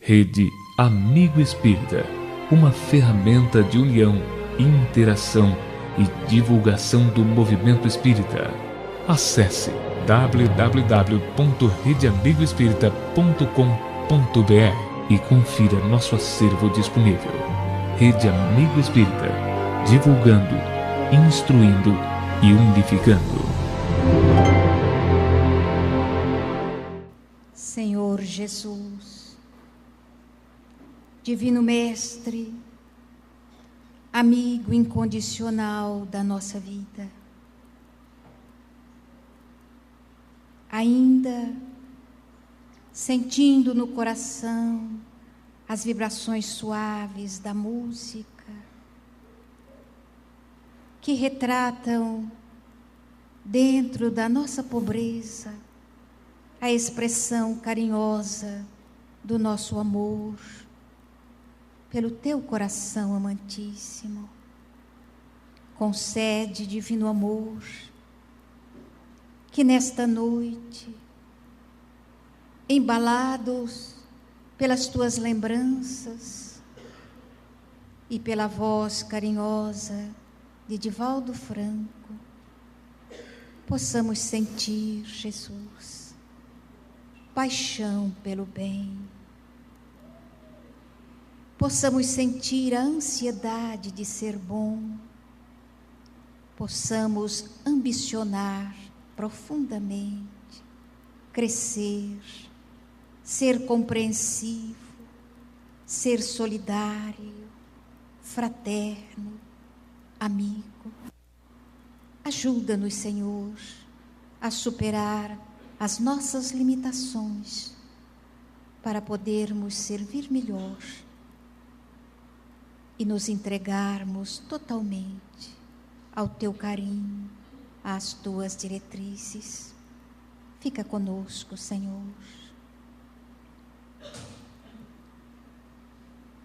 Rede Amigo Espírita, uma ferramenta de união, interação e divulgação do movimento espírita. Acesse www.redeamigoespírita.com.br e confira nosso acervo disponível. Rede Amigo Espírita, divulgando, instruindo e unificando. Senhor Jesus, Divino Mestre, amigo incondicional da nossa vida, ainda sentindo no coração as vibrações suaves da música, que retratam dentro da nossa pobreza a expressão carinhosa do nosso amor pelo teu coração amantíssimo. Concede, divino amor, que nesta noite, embalados pelas tuas lembranças e pela voz carinhosa de Divaldo Franco, possamos sentir, Jesus, paixão pelo bem. Possamos sentir a ansiedade de ser bom. Possamos ambicionar profundamente, crescer, ser compreensivo, ser solidário, fraterno, amigo. Ajuda-nos, Senhor, a superar as nossas limitações para podermos servir melhor e nos entregarmos totalmente ao teu carinho, às tuas diretrizes. Fica conosco, Senhor.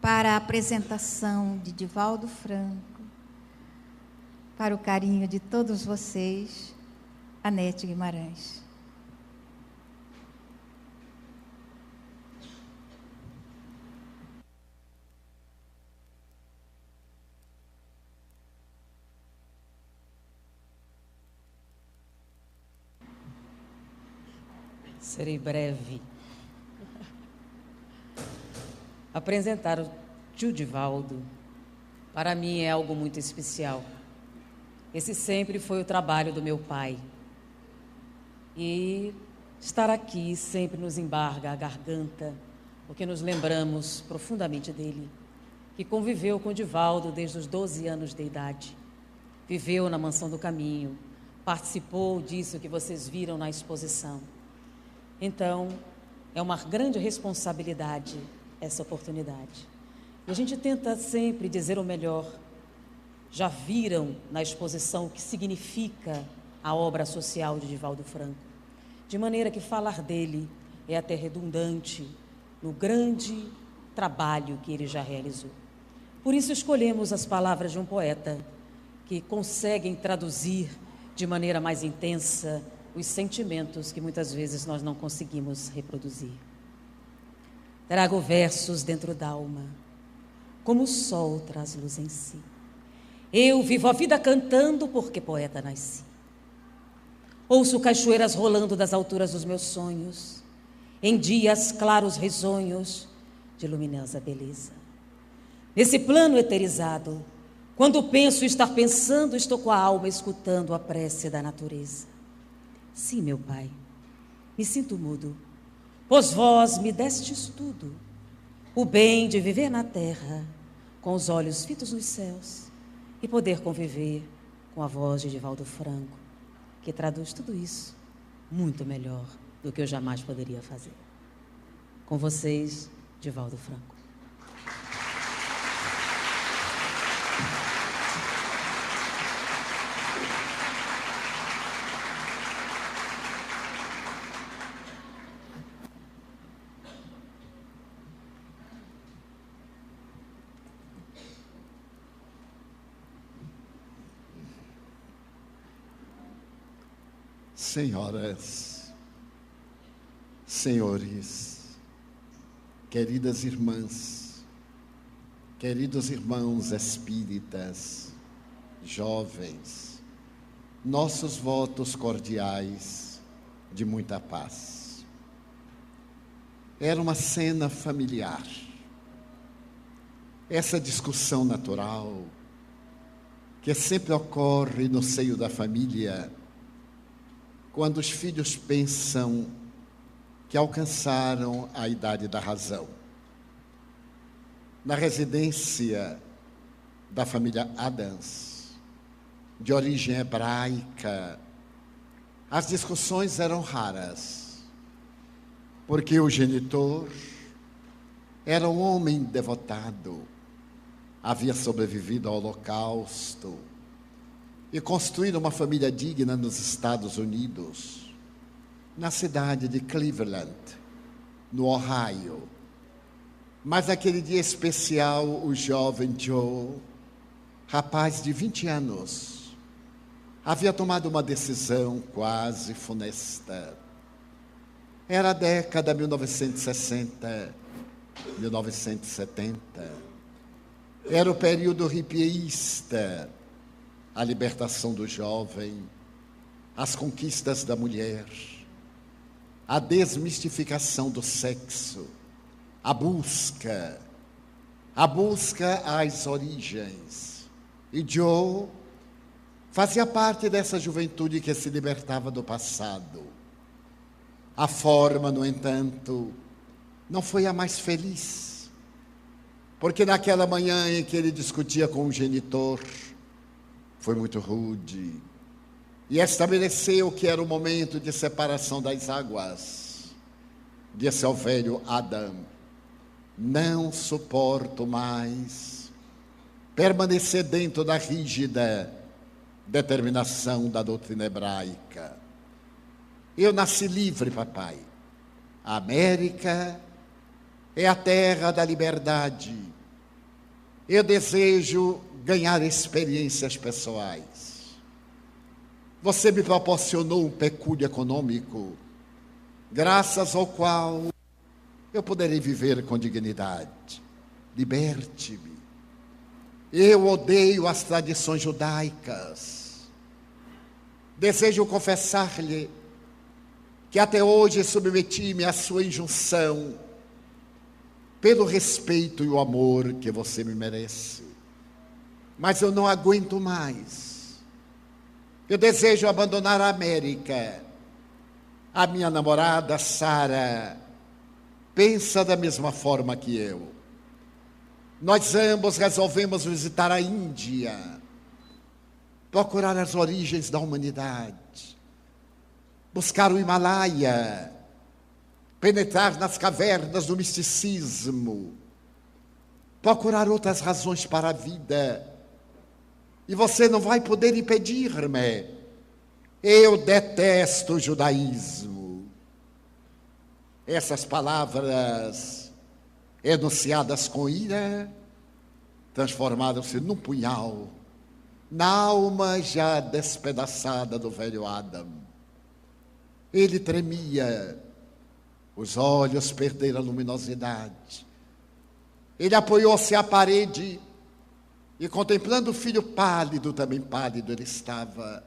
Para a apresentação de Divaldo Franco, para o carinho de todos vocês, Anete Guimarães. Serei breve. Apresentar o tio Divaldo, para mim é algo muito especial. Esse sempre foi o trabalho do meu pai. E estar aqui sempre nos embarga a garganta, porque nos lembramos profundamente dele, que conviveu com o Divaldo desde os 12 anos de idade. Viveu na Mansão do Caminho, participou disso que vocês viram na exposição. Então, é uma grande responsabilidade essa oportunidade. E a gente tenta sempre dizer o melhor. Já viram na exposição o que significa a obra social de Divaldo Franco. De maneira que falar dele é até redundante no grande trabalho que ele já realizou. Por isso escolhemos as palavras de um poeta que conseguem traduzir de maneira mais intensa os sentimentos que muitas vezes nós não conseguimos reproduzir. Trago versos dentro d'alma, como o sol traz luz em si. Eu vivo a vida cantando porque poeta nasci. Ouço cachoeiras rolando das alturas dos meus sonhos, em dias claros risonhos de luminosa beleza. Nesse plano eterizado, quando penso estar pensando, estou com a alma escutando a prece da natureza. Sim, meu Pai, me sinto mudo, pois vós me destes tudo, o bem de viver na terra, com os olhos fitos nos céus, e poder conviver com a voz de Divaldo Franco, que traduz tudo isso muito melhor do que eu jamais poderia fazer. Com vocês, Divaldo Franco. Senhoras, senhores, queridas irmãs, queridos irmãos espíritas, jovens, nossos votos cordiais de muita paz. Era uma cena familiar. Essa discussão natural que sempre ocorre no seio da família, quando os filhos pensam que alcançaram a idade da razão. Na residência da família Adams, de origem hebraica, as discussões eram raras, porque o genitor era um homem devotado, havia sobrevivido ao Holocausto e construído uma família digna nos Estados Unidos, na cidade de Cleveland, no Ohio. Mas naquele dia especial, o jovem Joe, rapaz de 20 anos, havia tomado uma decisão quase funesta. Era a década 1960, 1970. Era o período hippieísta, a libertação do jovem, as conquistas da mulher, a desmistificação do sexo, a busca às origens. E Joe fazia parte dessa juventude que se libertava do passado. A forma, no entanto, não foi a mais feliz, porque naquela manhã em que ele discutia com o genitor, foi muito rude, e estabeleceu que era o momento de separação das águas. Disse ao velho Adam: não suporto mais permanecer dentro da rígida determinação da doutrina hebraica. Eu nasci livre, papai. A América é a terra da liberdade. Eu desejo ganhar experiências pessoais. Você me proporcionou um pecúlio econômico, graças ao qual eu poderei viver com dignidade. Liberte-me. Eu odeio as tradições judaicas. Desejo confessar-lhe que até hoje submeti-me à sua injunção, pelo respeito e o amor que você me merece. Mas eu não aguento mais. Eu desejo abandonar a América. A minha namorada, Sara, pensa da mesma forma que eu. Nós ambos resolvemos visitar a Índia, procurar as origens da humanidade, buscar o Himalaia, penetrar nas cavernas do misticismo, procurar outras razões para a vida. E você não vai poder impedir-me. Eu detesto o judaísmo. Essas palavras, enunciadas com ira, transformaram-se num punhal na alma já despedaçada do velho Adam. Ele tremia, os olhos perderam a luminosidade. Ele apoiou-se à parede e, contemplando o filho pálido, também pálido ele estava,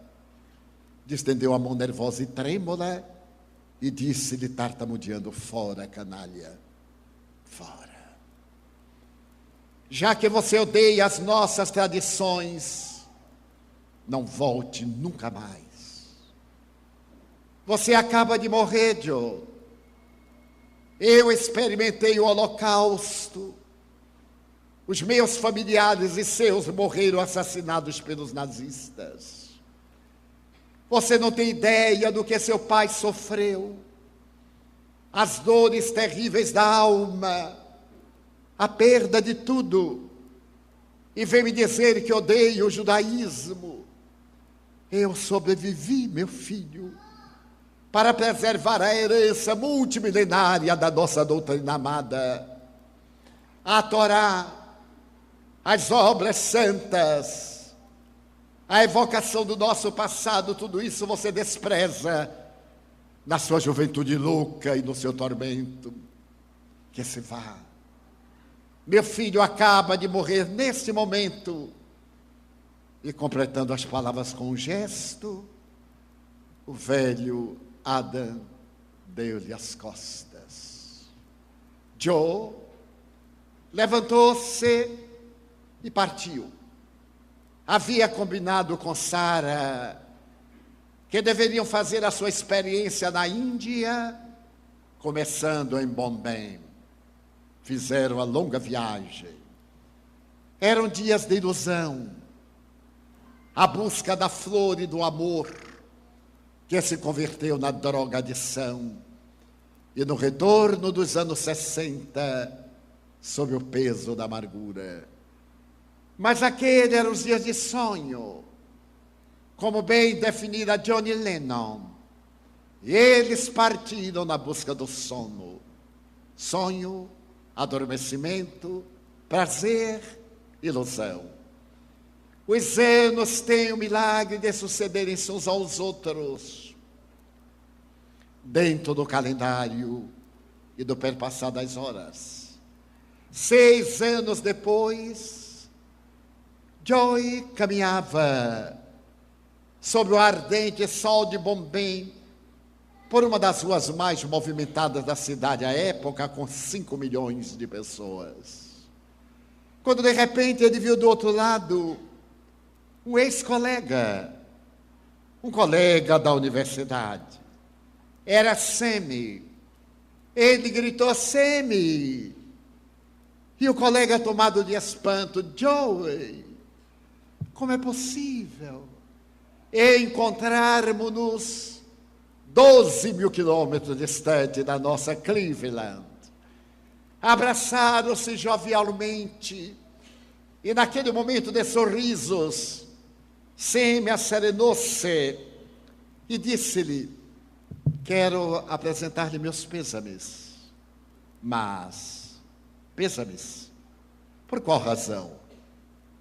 distendeu a mão nervosa e trêmula e disse-lhe, tartamudeando: fora, canalha, fora. Já que você odeia as nossas tradições, não volte nunca mais. Você acaba de morrer, Joe. Eu experimentei o Holocausto. Os meus familiares e seus morreram assassinados pelos nazistas. Você não tem ideia do que seu pai sofreu. As dores terríveis da alma, a perda de tudo. E vem me dizer que odeio o judaísmo. Eu sobrevivi, meu filho, para preservar a herança multimilenária da nossa doutrina amada. A Torá, as obras santas, a evocação do nosso passado, tudo isso você despreza na sua juventude louca e no seu tormento. que se vá. Meu filho acaba de morrer neste momento. E completando as palavras com um gesto, o velho Adam deu-lhe as costas. Joe levantou-se e partiu. Havia combinado com Sarah que deveriam fazer a sua experiência na Índia, começando em Bombay. Fizeram a longa viagem. Eram dias de ilusão, a busca da flor e do amor, que se converteu na drogadição. E no retorno dos anos 60, sob o peso da amargura. Mas aqueles eram os dias de sonho, como bem definira Johnny Lennon. E eles partiram na busca do sono. Sonho, adormecimento, prazer, ilusão. Os anos têm o milagre de sucederem-se uns aos outros, dentro do calendário e do perpassar das horas. 6 anos depois, Joy caminhava sobre o ardente sol de Bombay, por uma das ruas mais movimentadas da cidade à época, com 5 milhões de pessoas. Quando de repente ele viu do outro lado um ex-colega, um colega da universidade. Era Sammy. Ele gritou: Sammy! E o colega, tomado de espanto: Joey, como é possível encontrarmos-nos 12 mil quilômetros distante da nossa Cleveland? Abraçaram-se jovialmente, e naquele momento de sorrisos, Sammy acerenou-se e disse-lhe: quero apresentar-lhe meus pêsames. Mas, pêsames? Por qual razão?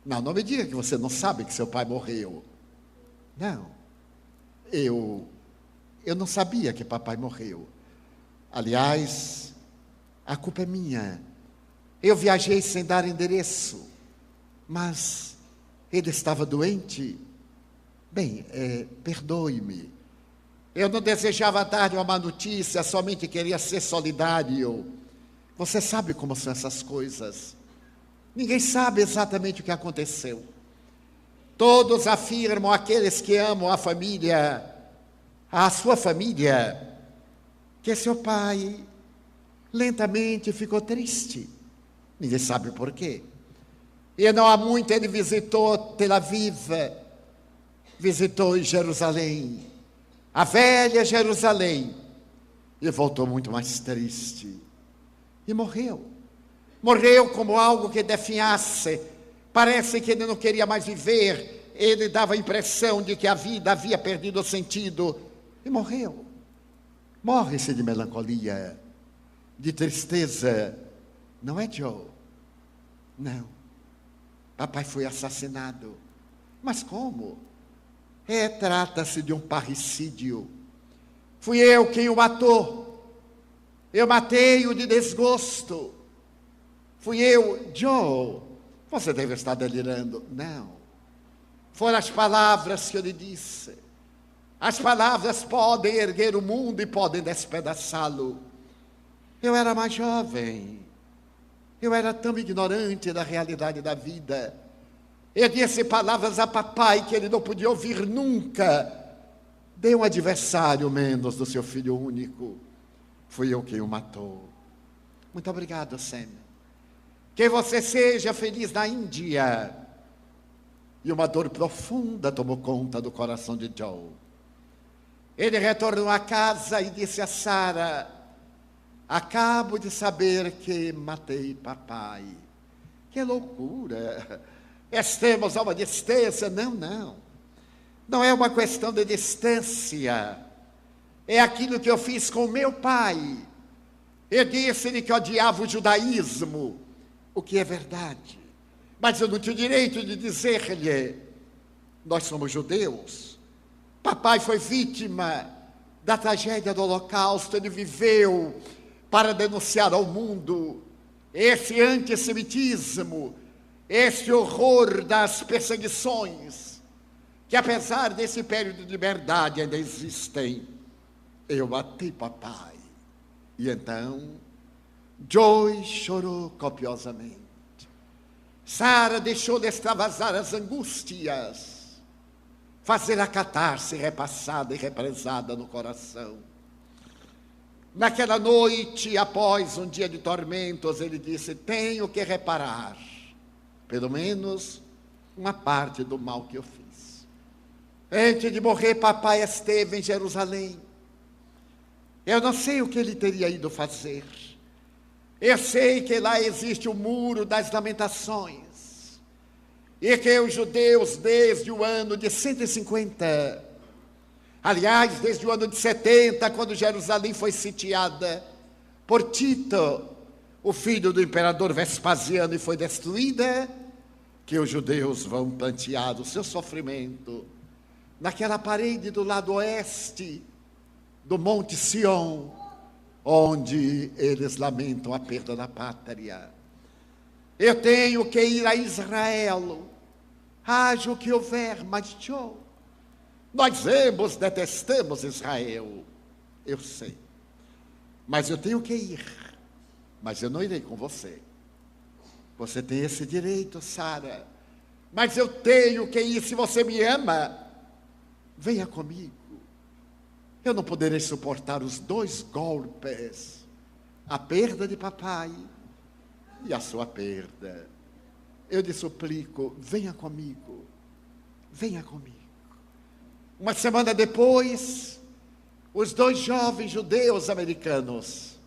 Não me diga que você não sabe que seu pai morreu. Não, eu não sabia que papai morreu. Aliás, a culpa é minha. Eu viajei sem dar endereço, mas ele estava doente. Bem, perdoe-me. Eu não desejava dar uma má notícia, somente queria ser solidário. Você sabe como são essas coisas. Ninguém sabe exatamente o que aconteceu. Todos afirmam, aqueles que amam a família, a sua família, que seu pai lentamente ficou triste. Ninguém sabe por quê. E não há muito ele visitou Tel Aviv, visitou Jerusalém, a velha Jerusalém, e voltou muito mais triste. E morreu. Morreu como algo que definhasse. Parece que ele não queria mais viver. Ele dava a impressão de que a vida havia perdido o sentido. E morreu. Morre-se de melancolia, de tristeza. Não é, Joe? Não. Papai foi assassinado. Mas como? Trata-se de um parricídio. Fui eu quem o matou. Eu matei-o de desgosto. Fui eu. Joe, você deve estar delirando. Não. Foram as palavras que eu lhe disse. As palavras podem erguer o mundo e podem despedaçá-lo. Eu era mais jovem. Eu era tão ignorante da realidade da vida. Eu disse palavras a papai que ele não podia ouvir nunca. Dei um adversário menos do seu filho único. Fui eu quem o matou. Muito obrigado, Sam. Que você seja feliz na Índia. E uma dor profunda tomou conta do coração de Joe. Ele retornou à casa e disse a Sarah: acabo de saber que matei papai. Que loucura! Estamos a uma distância. Não. Não é uma questão de distância. É aquilo que eu fiz com meu pai. Eu disse-lhe que odiava o judaísmo, o que é verdade. Mas eu não tinha o direito de dizer-lhe: nós somos judeus. Papai foi vítima da tragédia do Holocausto. Ele viveu para denunciar ao mundo esse antissemitismo, esse horror das perseguições, que apesar desse período de liberdade ainda existem. Eu matei papai. E então, Joy chorou copiosamente. Sara deixou de extravasar as angústias, fazer a catarse repassada e represada no coração. Naquela noite, após um dia de tormentos, ele disse: tenho que reparar, pelo menos, uma parte do mal que eu fiz. Antes de morrer, papai esteve em Jerusalém. Eu não sei o que ele teria ido fazer. Eu sei que lá existe o muro das lamentações. E que os judeus, desde o ano de 150, aliás, desde o ano de 70, quando Jerusalém foi sitiada por Tito, o filho do imperador Vespasiano, e foi destruída, que os judeus vão plantear o seu sofrimento naquela parede do lado oeste do Monte Sião, onde eles lamentam a perda da pátria. Eu tenho que ir a Israel, haja o que houver, mas nós ambos detestamos Israel, eu sei, mas eu tenho que ir, mas eu não irei com você. Você tem esse direito, Sara, mas eu tenho que ir. Se você me ama, venha comigo. Eu não poderei suportar os dois golpes, a perda de papai e a sua perda. Eu lhe suplico, venha comigo, venha comigo. Uma semana depois, os dois jovens judeus americanos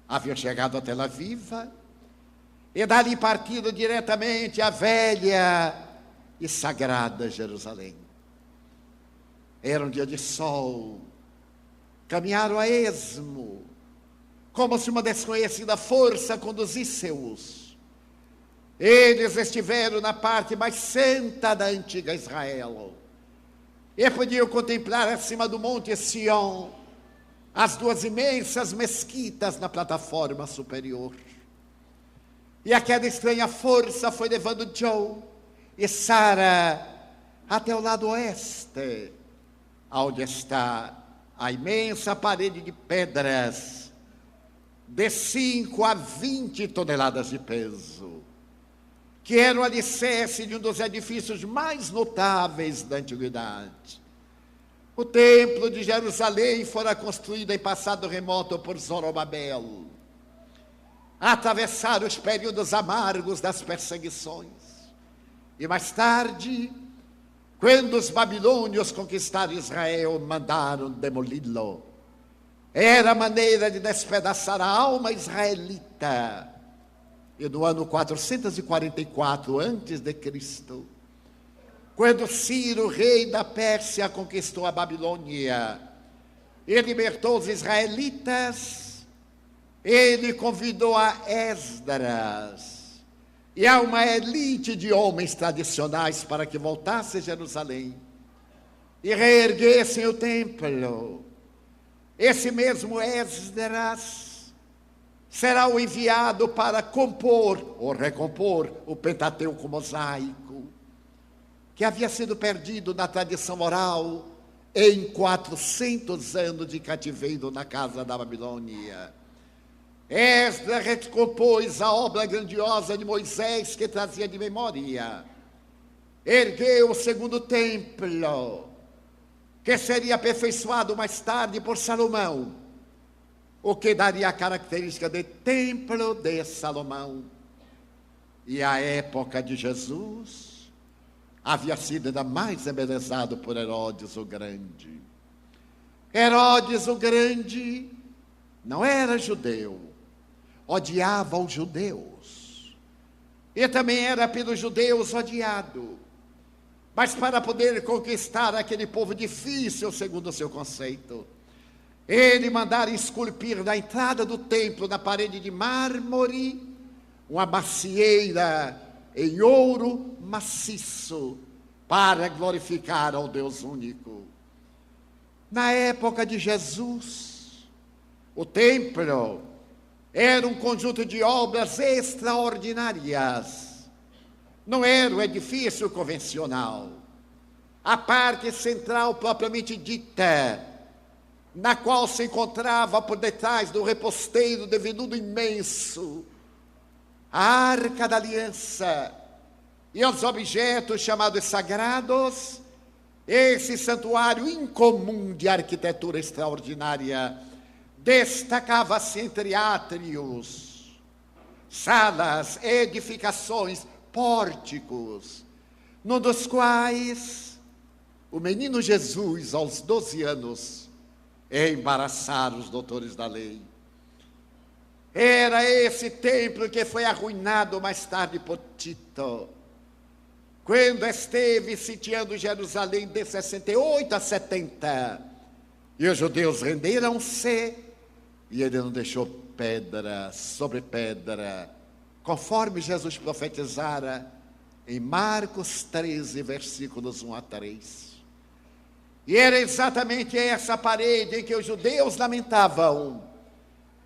haviam chegado a Tel Aviv e dali partido diretamente à velha e sagrada Jerusalém. Era um dia de sol. Caminharam a esmo, como se uma desconhecida força conduzisse-os. Eles estiveram na parte mais santa da antiga Israel, e podiam contemplar acima do Monte Sião as duas imensas mesquitas na plataforma superior. E aquela estranha força foi levando Joe e Sara até o lado oeste, onde está a imensa parede de pedras de 5 a 20 toneladas de peso, que era o alicerce de um dos edifícios mais notáveis da antiguidade. O templo de Jerusalém fora construído em passado remoto por Zorobabel. Atravessaram os períodos amargos das perseguições. E mais tarde, quando os babilônios conquistaram Israel, mandaram demoli-lo. Era a maneira de despedaçar a alma israelita. E no ano 444 a.C., quando Ciro, rei da Pérsia, conquistou a Babilônia e libertou os israelitas, ele convidou a Esdras e a uma elite de homens tradicionais para que voltassem a Jerusalém e reerguessem o templo. Esse mesmo Esdras será o enviado para compor ou recompor o Pentateuco mosaico, que havia sido perdido na tradição oral em 400 anos de cativeiro na casa da Babilônia. Esdras recompôs a obra grandiosa de Moisés que trazia de memória. Ergueu o segundo templo, que seria aperfeiçoado mais tarde por Salomão, o que daria a característica de Templo de Salomão. E a época de Jesus havia sido ainda mais embelezado por Herodes o Grande. Herodes o Grande não era judeu, odiava os judeus, e também era pelos judeus odiado. Mas para poder conquistar aquele povo difícil, segundo o seu conceito, ele mandara esculpir na entrada do templo, na parede de mármore, uma macieira em ouro maciço, para glorificar ao Deus único. Na época de Jesus, o templo Era um conjunto de obras extraordinárias. Não era um edifício convencional. A parte central propriamente dita, na qual se encontrava por detrás do reposteiro de veludo imenso, a Arca da Aliança e os objetos chamados sagrados, esse santuário incomum de arquitetura extraordinária destacava-se entre átrios, salas, edificações, pórticos, num dos quais o menino Jesus, aos 12 anos, embaraçara os doutores da lei. Era esse templo que foi arruinado mais tarde por Tito, quando esteve sitiando Jerusalém de 68 a 70, e os judeus renderam-se, e ele não deixou pedra sobre pedra, conforme Jesus profetizara em Marcos 13, versículos 1 a 3. E era exatamente essa parede em que os judeus lamentavam,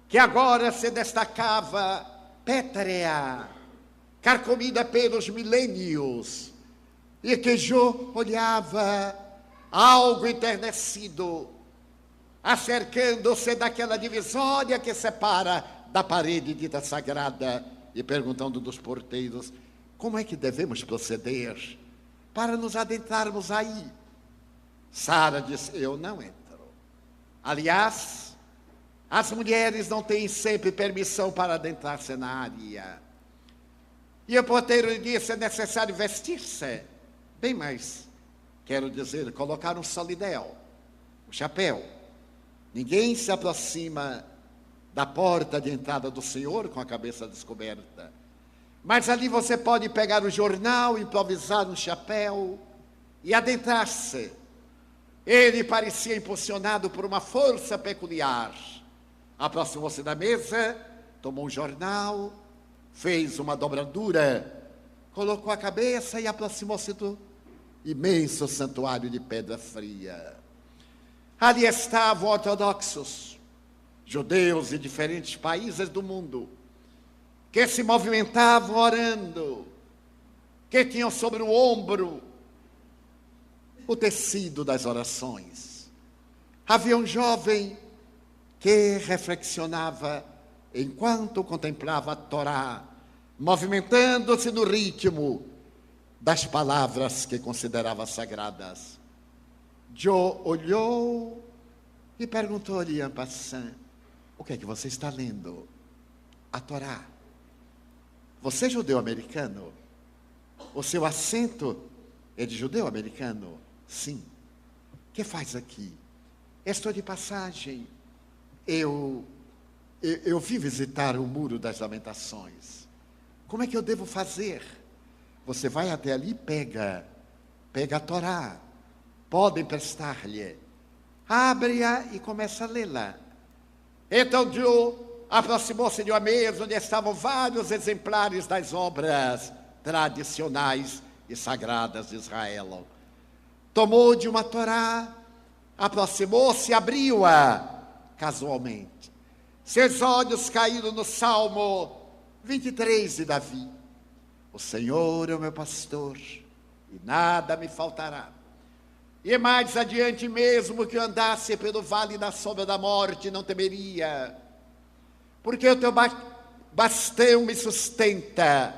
que agora se destacava pétrea, carcomida pelos milênios, e que Jó olhava algo enternecido, acercando-se daquela divisória que separa da parede dita sagrada, e perguntando dos porteiros: como é que devemos proceder para nos adentrarmos aí? Sara disse: eu não entro. Aliás, as mulheres não têm sempre permissão para adentrar-se na área. E o porteiro lhe disse: é necessário vestir-se. Bem mais, quero dizer, colocar um solidel, um chapéu. Ninguém se aproxima da porta de entrada do Senhor com a cabeça descoberta. Mas ali você pode pegar o jornal, improvisar um chapéu e adentrar-se. Ele parecia impulsionado por uma força peculiar. Aproximou-se da mesa, tomou um jornal, fez uma dobradura, colocou a cabeça e aproximou-se do imenso santuário de pedra fria. Ali estavam ortodoxos, judeus de diferentes países do mundo, que se movimentavam orando, que tinham sobre o ombro o tecido das orações. Havia um jovem que reflexionava enquanto contemplava a Torá, movimentando-se no ritmo das palavras que considerava sagradas. Jó olhou e perguntou-lhe en passant: o que é que você está lendo? A Torá. Você é judeu-americano? O seu acento é de judeu-americano? Sim. O que faz aqui? Estou de passagem. Eu vim visitar o Muro das Lamentações. Como é que eu devo fazer? Você vai até ali e pega a Torá. Pode emprestar-lhe. Abre-a e começa a lê-la. Então Jó aproximou-se de uma mesa onde estavam vários exemplares das obras tradicionais e sagradas de Israel. Tomou de uma Torá, aproximou-se e abriu-a casualmente. Seus olhos caíram no Salmo 23 de Davi. O Senhor é o meu pastor e nada me faltará. E mais adiante, mesmo que eu andasse pelo vale da sombra da morte, não temeria, porque o teu bastão me sustenta.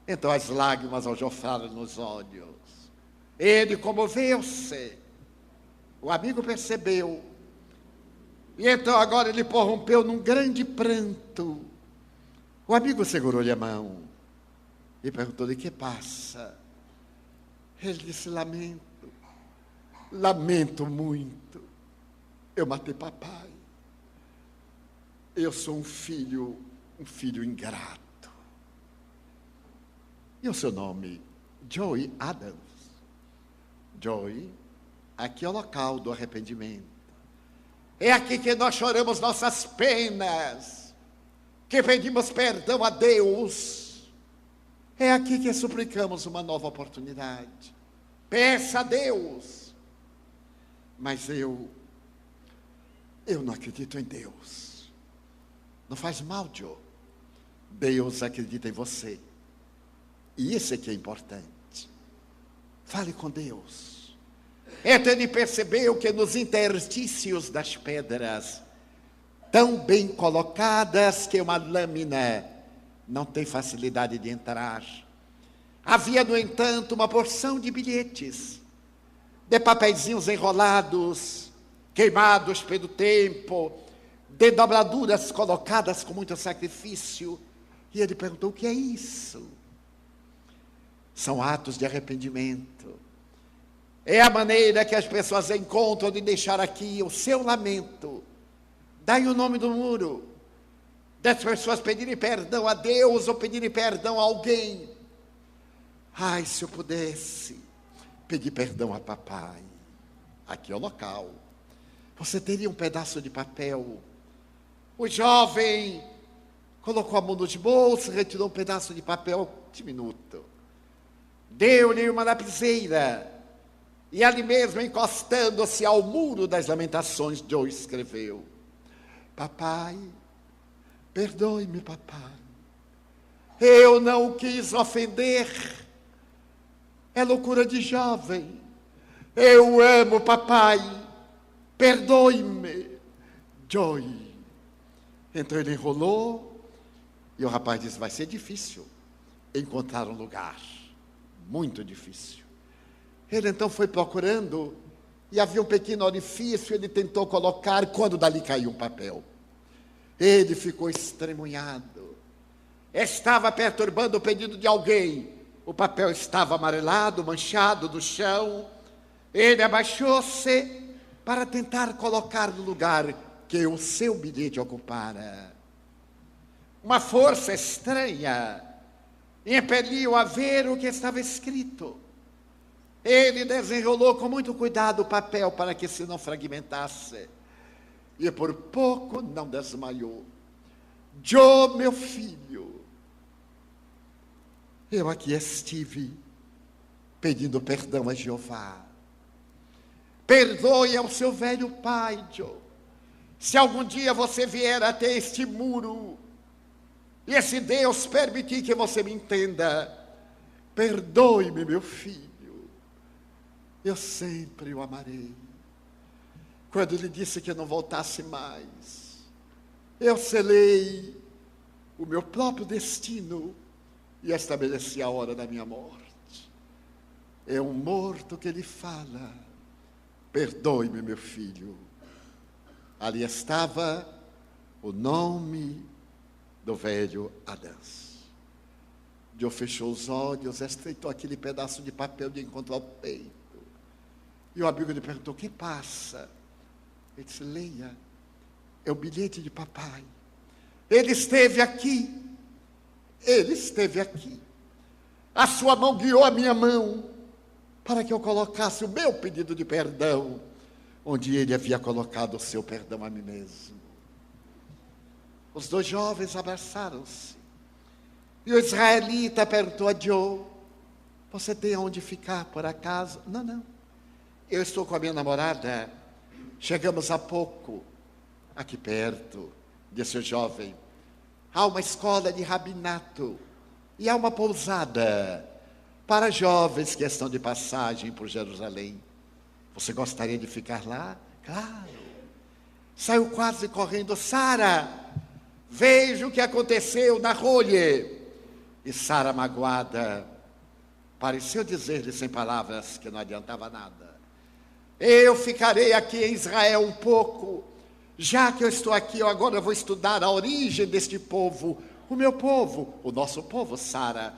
Então as lágrimas aljofaram nos olhos. Ele comoveu-se. O amigo percebeu. E então agora ele prorrompeu num grande pranto. O amigo segurou-lhe a mão e perguntou-lhe: que passa? Ele disse: lamento muito. Eu matei papai. Eu sou um filho ingrato. E o seu nome? Joey Adams. Joey, aqui é o local do arrependimento. É aqui que nós choramos nossas penas, que pedimos perdão a Deus. É aqui que suplicamos uma nova oportunidade. Peça a Deus. Mas eu não acredito em Deus. Não faz mal, Joe. Deus acredita em você. E isso é que é importante. Fale com Deus. Então ele percebeu que nos interstícios das pedras, tão bem colocadas que uma lâmina não tem facilidade de entrar, havia, no entanto, uma porção de bilhetes, de papeizinhos enrolados, queimados pelo tempo, de dobraduras colocadas com muito sacrifício. E ele perguntou: o que é isso? São atos de arrependimento. É a maneira que as pessoas encontram de deixar aqui o seu lamento. Daí o nome do muro, das pessoas pedirem perdão a Deus ou pedirem perdão a alguém. Ai, se eu pudesse pedir perdão a papai. Aqui é o local. Você teria um pedaço de papel. O jovem colocou a mão nos bolsos, retirou um pedaço de papel diminuto. Deu-lhe uma lapiseira. E ali mesmo, encostando-se ao muro das lamentações, Joe escreveu: papai, perdoe-me, papai. Eu não o quis ofender. É loucura de jovem. Eu amo, papai. Perdoe-me, Joe. Então ele enrolou. E o rapaz disse: vai ser difícil encontrar um lugar. Muito difícil. Ele então foi procurando. E havia um pequeno orifício. Ele tentou colocar. Quando dali caiu um papel, ele ficou estremunhado. Estava perturbando o pedido de alguém. O papel estava amarelado, manchado do chão. Ele abaixou-se para tentar colocar no lugar que o seu bilhete ocupara. Uma força estranha impeliu a ver o que estava escrito. Ele desenrolou com muito cuidado o papel para que se não fragmentasse. E por pouco não desmaiou. Joe, meu filho, eu aqui estive pedindo perdão a Jeová. Perdoe ao seu velho pai, Joe. Se algum dia você vier até este muro, e esse Deus permitir que você me entenda, perdoe-me, meu filho. Eu sempre o amarei. Quando ele disse que não voltasse mais, eu selei o meu próprio destino e estabeleci a hora da minha morte. É um morto que ele fala: perdoe-me, meu filho. Ali estava o nome do velho Adãs. Joe fechou os olhos, estreitou aquele pedaço de papel de encontrar o peito. E o amigo lhe perguntou: o que passa? Ele disse: leia, é o bilhete de papai. Ele esteve aqui. Ele esteve aqui. A sua mão guiou a minha mão para que eu colocasse o meu pedido de perdão, onde ele havia colocado o seu perdão a mim mesmo. Os dois jovens abraçaram-se. E o israelita perguntou a Joe: você tem onde ficar por acaso? Não, não. Eu estou com a minha namorada. Chegamos há pouco, aqui perto, disse o jovem. Há uma escola de rabinato e há uma pousada para jovens que estão de passagem por Jerusalém. Você gostaria de ficar lá? Claro. Saiu quase correndo: Sara, veja o que aconteceu na rolha. E Sara, magoada, pareceu dizer-lhe sem palavras que não adiantava nada: eu ficarei aqui em Israel um pouco. Já que eu estou aqui, eu agora vou estudar a origem deste povo. O meu povo, o nosso povo, Sara.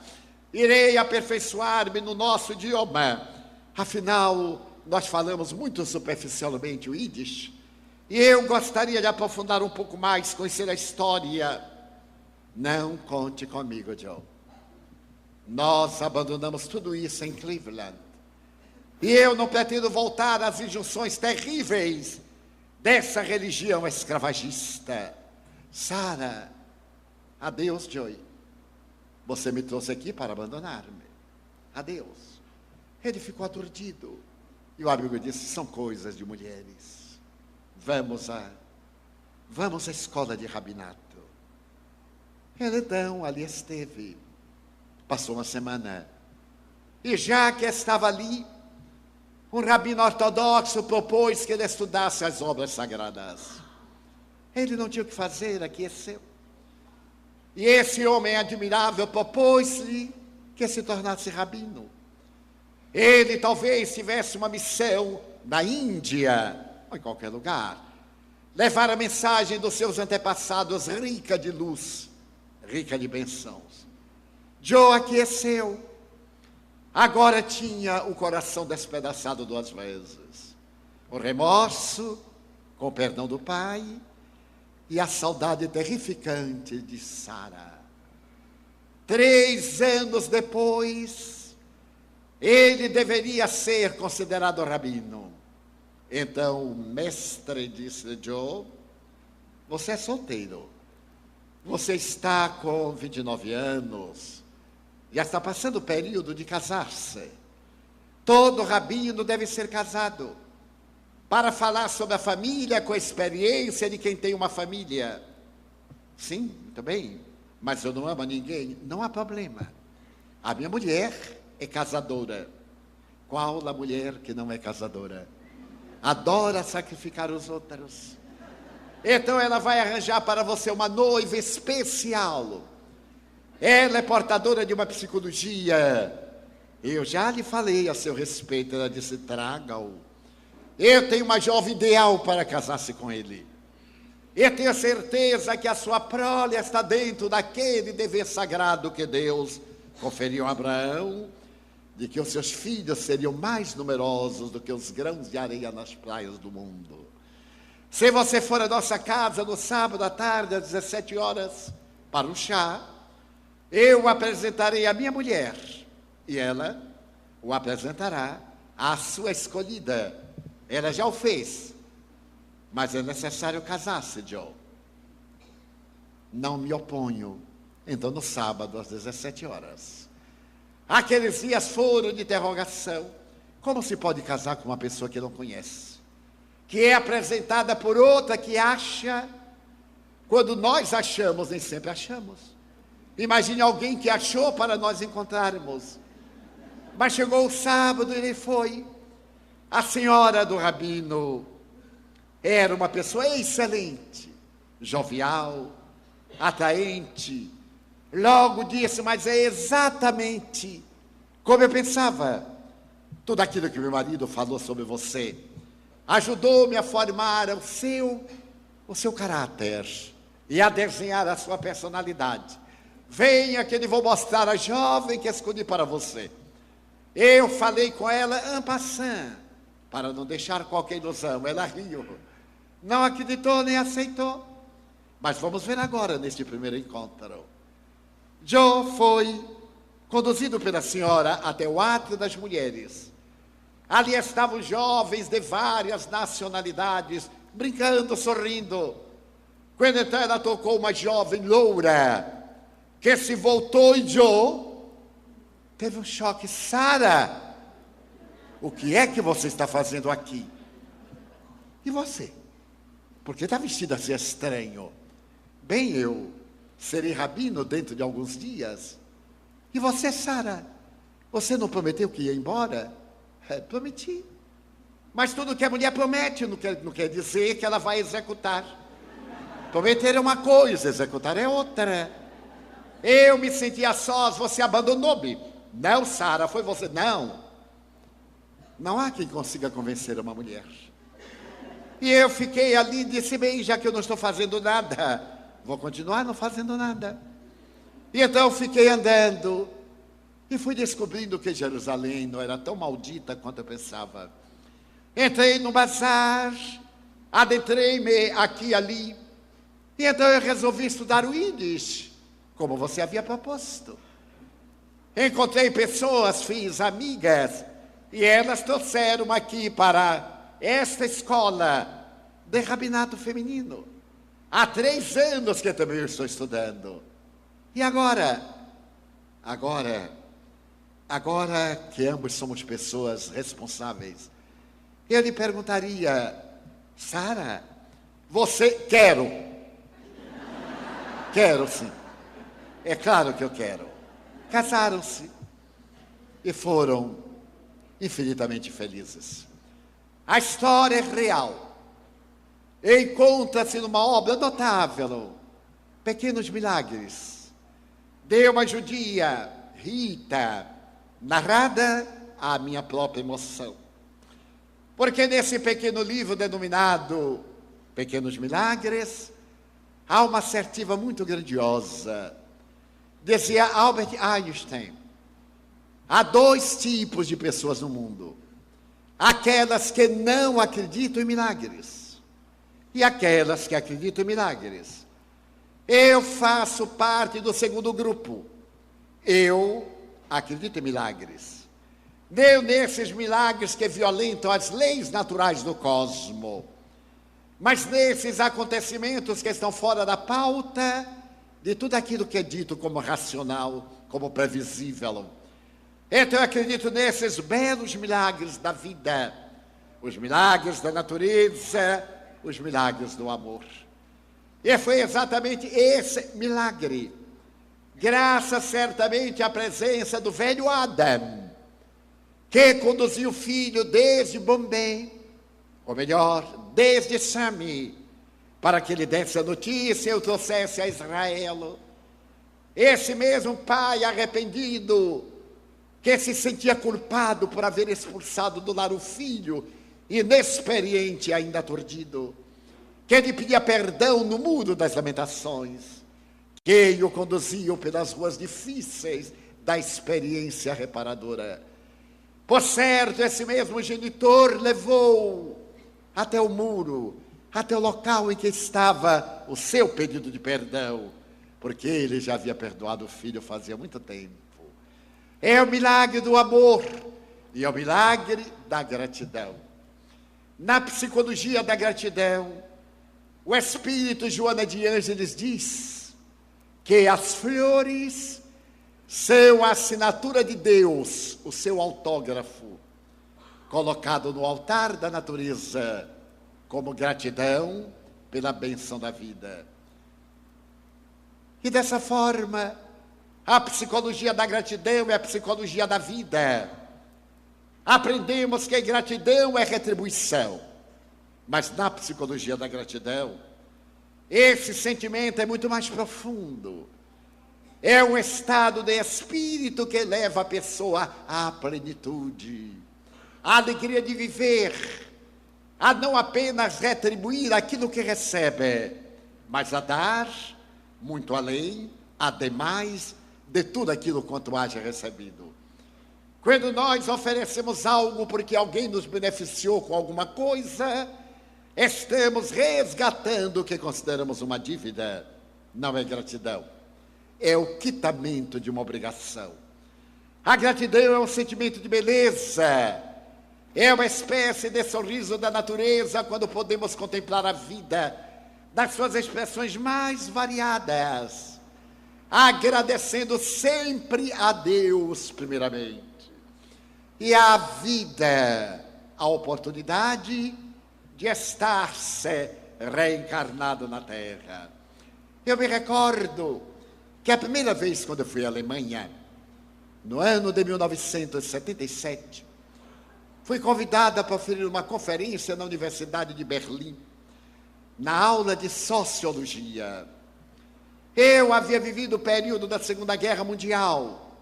Irei aperfeiçoar-me no nosso idioma. Afinal, nós falamos muito superficialmente o Yiddish. E eu gostaria de aprofundar um pouco mais, conhecer a história. Não conte comigo, Joe. Nós abandonamos tudo isso em Cleveland. E eu não pretendo voltar às injunções terríveis dessa religião escravagista. Sara, adeus, Joey. Você me trouxe aqui para abandonar-me. Adeus. Ele ficou aturdido. E o amigo disse: são coisas de mulheres. Vamos à escola de rabinato. Ele então ali esteve. Passou uma semana. E já que estava ali, um rabino ortodoxo propôs que ele estudasse as obras sagradas. Ele não tinha o que fazer, aqueceu. E esse homem admirável propôs-lhe que se tornasse rabino. Ele talvez tivesse uma missão na Índia, ou em qualquer lugar, levar a mensagem dos seus antepassados rica de luz, rica de bênçãos. Joe aqueceu. Agora tinha o coração despedaçado 2 vezes. O remorso, com o perdão do pai, e a saudade terrificante de Sara. 3 anos depois, ele deveria ser considerado rabino. Então o mestre disse: Joe, você é solteiro. Você está com 29 anos. Já está passando o período de casar-se. Todo rabino deve ser casado, para falar sobre a família com a experiência de quem tem uma família. Sim, muito bem, mas eu não amo ninguém. Não há problema. A minha mulher é casadora. Qual a mulher que não é casadora? Adora sacrificar os outros. Então ela vai arranjar para você uma noiva especial. Ela é portadora de uma psicologia. Eu já lhe falei a seu respeito. Ela disse: traga-o. Eu tenho uma jovem ideal para casar-se com ele. Eu tenho certeza que a sua prole está dentro daquele dever sagrado que Deus conferiu a Abraão, de que os seus filhos seriam mais numerosos do que os grãos de areia nas praias do mundo. Se você for à nossa casa no sábado à tarde, às 17 horas, para um chá, eu apresentarei a minha mulher, e ela o apresentará à sua escolhida. Ela já o fez, mas é necessário casar-se, Joe. Não me oponho. Então, no sábado, às 17 horas. Aqueles dias foram de interrogação. Como se pode casar com uma pessoa que não conhece? Que é apresentada por outra que acha. Quando nós achamos, nem sempre achamos. Imagine alguém que achou para nós encontrarmos. Mas chegou o sábado e ele foi. A senhora do rabino era uma pessoa excelente, jovial, atraente. Logo disse: mas é exatamente como eu pensava. Tudo aquilo que meu marido falou sobre você ajudou-me a formar o seu caráter e a desenhar a sua personalidade. Venha que eu vou mostrar a jovem que escolhi para você. Eu falei com ela en passant, para não deixar qualquer ilusão. Ela riu, não acreditou nem aceitou. Mas vamos ver agora neste primeiro encontro. Joe foi conduzido pela senhora até o átrio das mulheres. Ali estavam jovens de várias nacionalidades, brincando, sorrindo. Quando então ela tocou uma jovem loura, que se voltou, e Joe teve um choque. Sara, o que é que você está fazendo aqui? E você? Por que está vestido assim estranho? Bem, eu serei rabino dentro de alguns dias. E você, Sara? Você não prometeu que ia embora? Prometi. Mas tudo que a mulher promete não quer dizer que ela vai executar. Prometer é uma coisa, executar é outra. Eu me senti a sós, você abandonou-me. Não, Sara, foi você. Não há quem consiga convencer uma mulher. E eu fiquei ali e disse: bem, já que eu não estou fazendo nada, vou continuar não fazendo nada. E então fiquei andando e fui descobrindo que Jerusalém não era tão maldita quanto eu pensava. Entrei no bazar, adentrei-me aqui e ali, e então eu resolvi estudar o Yiddish, como você havia proposto. Encontrei pessoas, fiz amigas, e elas trouxeram aqui para esta escola de rabinato feminino. Há 3 anos que eu também estou estudando. E agora que ambos somos pessoas responsáveis, eu lhe perguntaria: Sara, você... Quero sim. É claro que eu quero. Casaram-se e foram infinitamente felizes. A história é real. Encontra-se numa obra notável, Pequenos Milagres, de uma judia, Rita, narrada à minha própria emoção. Porque nesse pequeno livro denominado Pequenos Milagres, há uma assertiva muito grandiosa. Dizia Albert Einstein: há dois tipos de pessoas no mundo: aquelas que não acreditam em milagres e aquelas que acreditam em milagres. Eu faço parte do segundo grupo. Eu acredito em milagres. Nem nesses milagres que violentam as leis naturais do cosmos, mas nesses acontecimentos que estão fora da pauta de tudo aquilo que é dito como racional, como previsível. Então eu acredito nesses belos milagres da vida, os milagres da natureza, os milagres do amor. E foi exatamente esse milagre, graças certamente à presença do velho Adam, que conduziu o filho desde Bombay, ou melhor, desde Sami, para que ele desse a notícia e o trouxesse a Israel. Esse mesmo pai arrependido, que se sentia culpado por haver expulsado do lar o filho, inexperiente e ainda aturdido, que lhe pedia perdão no muro das lamentações, que o conduziam pelas ruas difíceis da experiência reparadora. Por certo, esse mesmo genitor levou até o muro, até o local em que estava o seu pedido de perdão, porque ele já havia perdoado o filho fazia muito tempo. É o milagre do amor e é o milagre da gratidão. Na psicologia da gratidão, o espírito Joana de Ângeles diz que as flores são a assinatura de Deus, o seu autógrafo, colocado no altar da natureza, como gratidão pela bênção da vida. E dessa forma, a psicologia da gratidão é a psicologia da vida. Aprendemos que gratidão é retribuição, mas na psicologia da gratidão, esse sentimento é muito mais profundo. É um estado de espírito que leva a pessoa à plenitude, à alegria de viver, a não apenas retribuir aquilo que recebe, mas a dar muito além, ademais de tudo aquilo quanto haja recebido. Quando nós oferecemos algo porque alguém nos beneficiou com alguma coisa, estamos resgatando o que consideramos uma dívida. Não é gratidão, é o quitamento de uma obrigação. A gratidão é um sentimento de beleza, é uma espécie de sorriso da natureza quando podemos contemplar a vida nas suas expressões mais variadas, agradecendo sempre a Deus primeiramente, e à vida, a oportunidade de estar-se reencarnado na Terra. Eu me recordo que a primeira vez quando eu fui à Alemanha, no ano de 1977, fui convidada para oferecer uma conferência na Universidade de Berlim, na aula de Sociologia. Eu havia vivido o período da Segunda Guerra Mundial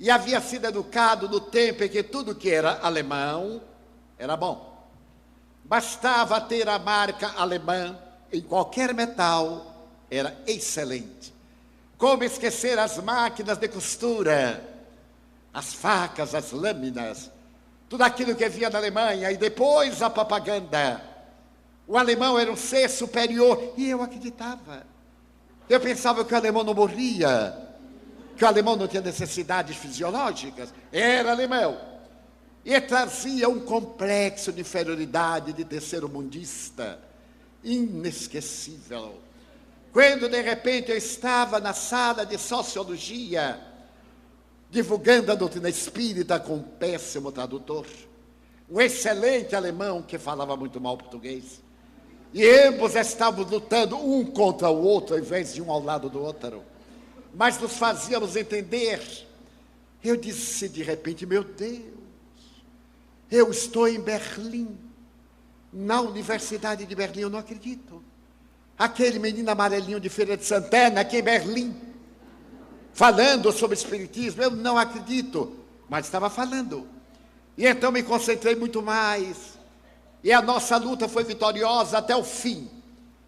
e havia sido educado no tempo em que tudo que era alemão era bom. Bastava ter a marca alemã em qualquer metal, era excelente. Como esquecer as máquinas de costura, as facas, as lâminas, tudo aquilo que havia na Alemanha, e depois a propaganda. O alemão era um ser superior, e eu acreditava. Eu pensava que o alemão não morria, que o alemão não tinha necessidades fisiológicas, era alemão. E trazia um complexo de inferioridade, de terceiro-mundista, inesquecível. Quando, de repente, eu estava na sala de Sociologia, divulgando a doutrina espírita com um péssimo tradutor, um excelente alemão que falava muito mal português, e ambos estavam lutando um contra o outro, ao invés de um ao lado do outro. mas nos fazíamos entender. Eu disse de repente: meu Deus, eu estou em Berlim, na Universidade de Berlim, eu não acredito. Aquele menino amarelinho de Feira de Santana, aqui em Berlim, falando sobre espiritismo, eu não acredito, mas estava falando. E então me concentrei muito mais, e a nossa luta foi vitoriosa até o fim.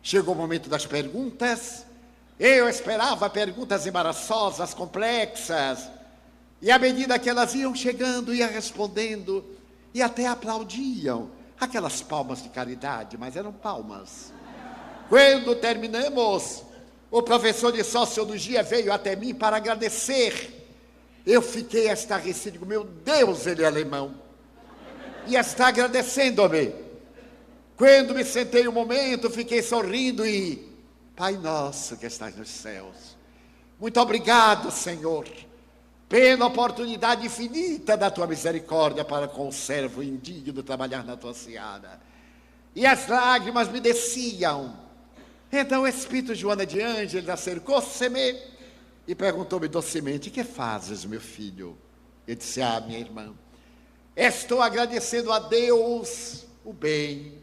Chegou o momento das perguntas. Eu esperava perguntas embaraçosas, complexas, e à medida que elas iam chegando, ia respondendo, e até aplaudiam, aquelas palmas de caridade, mas eram palmas. Quando terminamos, o professor de Sociologia veio até mim para agradecer. Eu fiquei estarrecido, digo: meu Deus, ele é alemão, e está agradecendo-me. Quando me sentei um momento, fiquei sorrindo e: Pai nosso que estás nos céus, muito obrigado, Senhor, pela oportunidade infinita da tua misericórdia para com o servo indigno trabalhar na tua seara. E as lágrimas me desciam. Então o Espírito Joana de Ângeles acercou-se-me e perguntou-me docemente: que fazes, meu filho? Eu disse: minha irmã, estou agradecendo a Deus o bem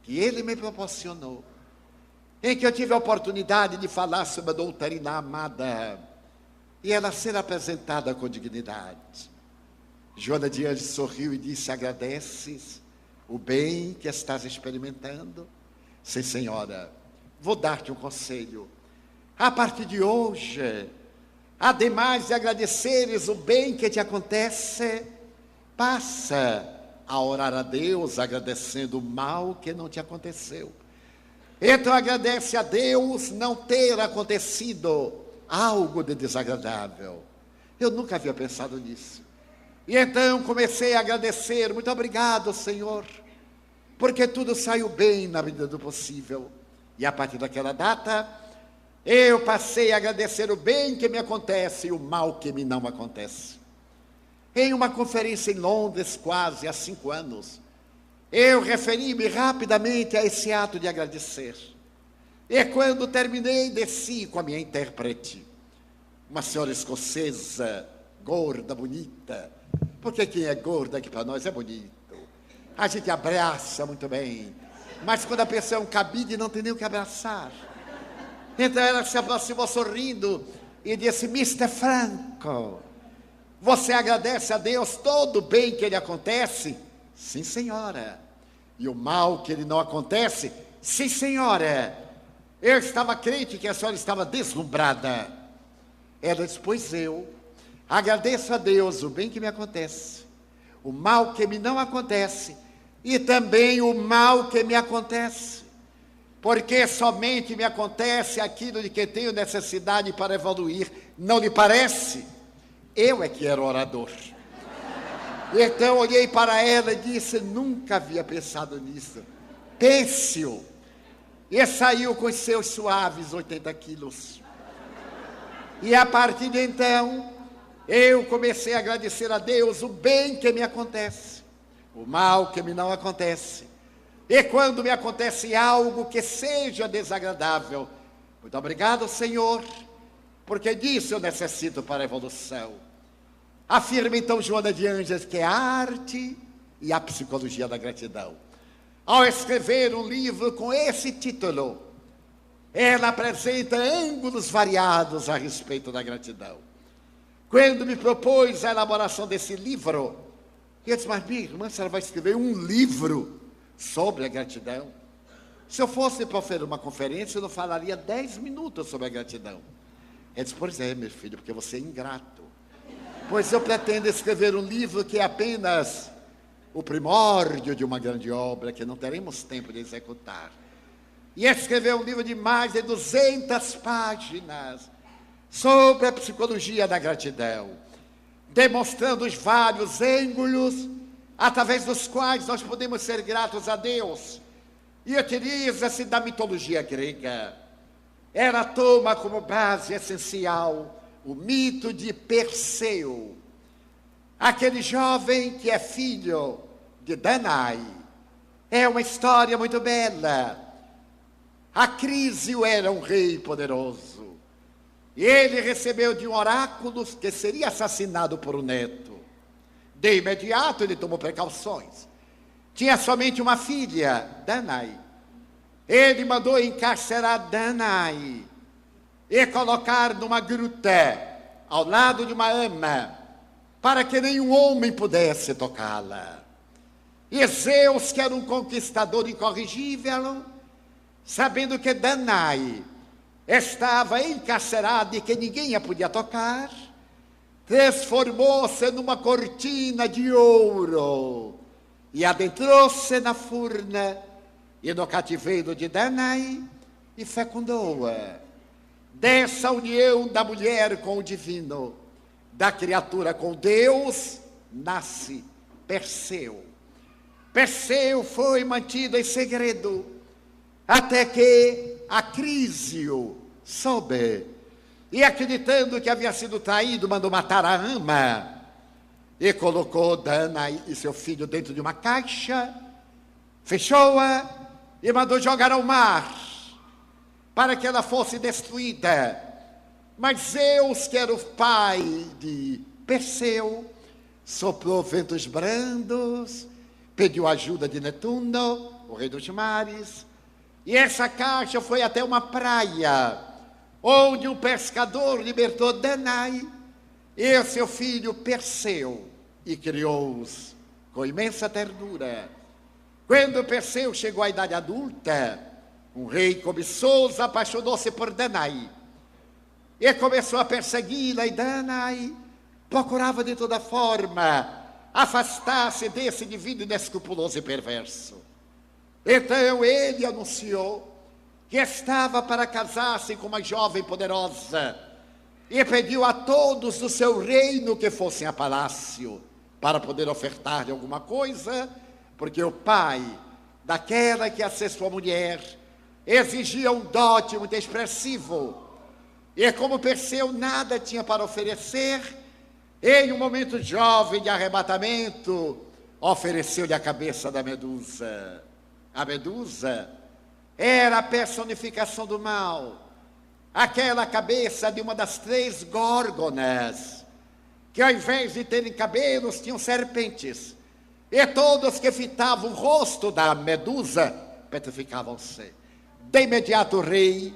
que Ele me proporcionou, em que eu tive a oportunidade de falar sobre a doutrina amada e ela ser apresentada com dignidade. Joana de Ângeles sorriu e disse: agradeces o bem que estás experimentando? Sim, senhora. Vou dar-te um conselho. A partir de hoje, ademais de agradeceres o bem que te acontece, passa a orar a Deus agradecendo o mal que não te aconteceu. Então agradece a Deus não ter acontecido algo de desagradável. Eu nunca havia pensado nisso. E então comecei a agradecer: muito obrigado, Senhor, porque tudo saiu bem na medida do possível. E a partir daquela data, eu passei a agradecer o bem que me acontece e o mal que me não acontece. Em uma conferência em Londres, quase há 5 anos, eu referi-me rapidamente a esse ato de agradecer. E quando terminei, desci com a minha intérprete, uma senhora escocesa, gorda, bonita, porque quem é gordo aqui para nós é bonito. A gente abraça muito bem, mas quando a pessoa é um cabide, não tem nem o que abraçar. Então ela se aproximou sorrindo e disse: Mr. Franco, você agradece a Deus todo o bem que lhe acontece? Sim, senhora. E o mal que lhe não acontece? Sim, senhora. Eu estava crente que a senhora estava deslumbrada. Ela disse: pois eu agradeço a Deus o bem que me acontece, o mal que me não acontece e também o mal que me acontece, porque somente me acontece aquilo de que tenho necessidade para evoluir. Não lhe parece? Eu é que era orador. Então olhei para ela e disse: nunca havia pensado nisso. Pense-o. E saiu com os seus suaves 80 quilos. E a partir de então, eu comecei a agradecer a Deus o bem que me acontece, o mal que me não acontece. E quando me acontece algo que seja desagradável, muito obrigado, Senhor, porque disso eu necessito para a evolução. Afirma então Joana de Ângeles que é a arte e a psicologia da gratidão. Ao escrever um livro com esse título, ela apresenta ângulos variados a respeito da gratidão. Quando me propôs a elaboração desse livro, eu disse: mas minha irmã, a senhora vai escrever um livro sobre a gratidão? Se eu fosse proferir uma conferência, eu não falaria 10 minutos sobre a gratidão. Ela disse: pois é, meu filho, porque você é ingrato. Pois eu pretendo escrever um livro que é apenas o primórdio de uma grande obra que não teremos tempo de executar. E escrever um livro de mais de 200 páginas sobre a psicologia da gratidão, demonstrando os vários ângulos através dos quais nós podemos ser gratos a Deus. E utiliza-se da mitologia grega. Ela toma como base essencial o mito de Perseu, aquele jovem que é filho de Danae. É uma história muito bela. Acrísio era um rei poderoso, E ele recebeu de um oráculo que seria assassinado por um neto. De imediato ele tomou precauções. Tinha somente uma filha, Danae. Ele mandou encarcerar Danae e colocar numa gruta ao lado de uma ama, para que nenhum homem pudesse tocá-la. E Zeus, que era um conquistador incorrigível, sabendo que Danae estava encarcerada e que ninguém a podia tocar, transformou-se numa cortina de ouro e adentrou-se na furna e no cativeiro de Danae e fecundou-a. Dessa união da mulher com o divino, da criatura com Deus, nasce Perseu. Perseu foi mantido em segredo, até que Acrísio soube, e acreditando que havia sido traído, mandou matar a ama, e colocou Danae e seu filho dentro de uma caixa, fechou-a e mandou jogar ao mar, para que ela fosse destruída. Mas Zeus, que era o pai de Perseu, soprou ventos brandos, pediu ajuda de Netuno, o rei dos mares, e essa caixa foi até uma praia, onde um pescador libertou Danae e o seu filho Perseu, e criou-os com imensa ternura. Quando Perseu chegou à idade adulta, um rei cobiçoso apaixonou-se por Danae e começou a persegui-la, e Danae procurava de toda forma afastar-se desse indivíduo inescrupuloso e perverso. Então ele anunciou que estava para casar-se com uma jovem poderosa e pediu a todos do seu reino que fossem a palácio para poder ofertar-lhe alguma coisa, porque o pai daquela que ia ser sua mulher exigia um dote muito expressivo. E como Perseu nada tinha para oferecer, em um momento jovem de arrebatamento, ofereceu-lhe a cabeça da Medusa. A Medusa era a personificação do mal, aquela cabeça de uma das 3 górgonas, que ao invés de terem cabelos, tinham serpentes, e todos que fitavam o rosto da Medusa petrificavam-se. De imediato o rei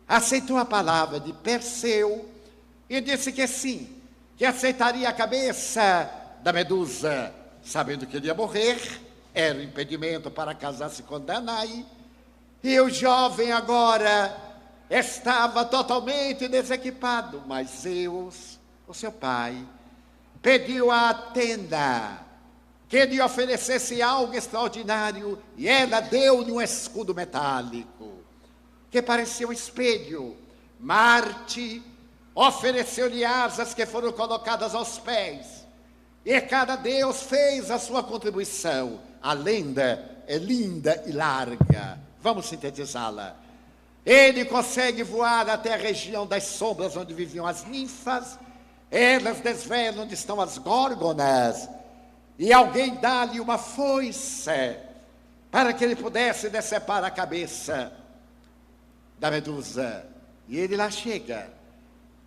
aceitou a palavra de Perseu e disse que sim, que aceitaria a cabeça da Medusa, sabendo que ele ia morrer, era um impedimento para casar-se com Danae, e o jovem agora estava totalmente desequipado, mas Zeus, o seu pai, pediu a Atena que lhe oferecesse algo extraordinário, e ela deu-lhe um escudo metálico, que parecia um espelho. Marte ofereceu-lhe asas que foram colocadas aos pés, e cada deus fez a sua contribuição. A lenda é linda e larga, vamos sintetizá-la. Ele consegue voar até a região das sombras onde viviam as ninfas, elas desvelam onde estão as górgonas, e alguém dá-lhe uma foice para que ele pudesse decepar a cabeça da Medusa. E ele lá chega.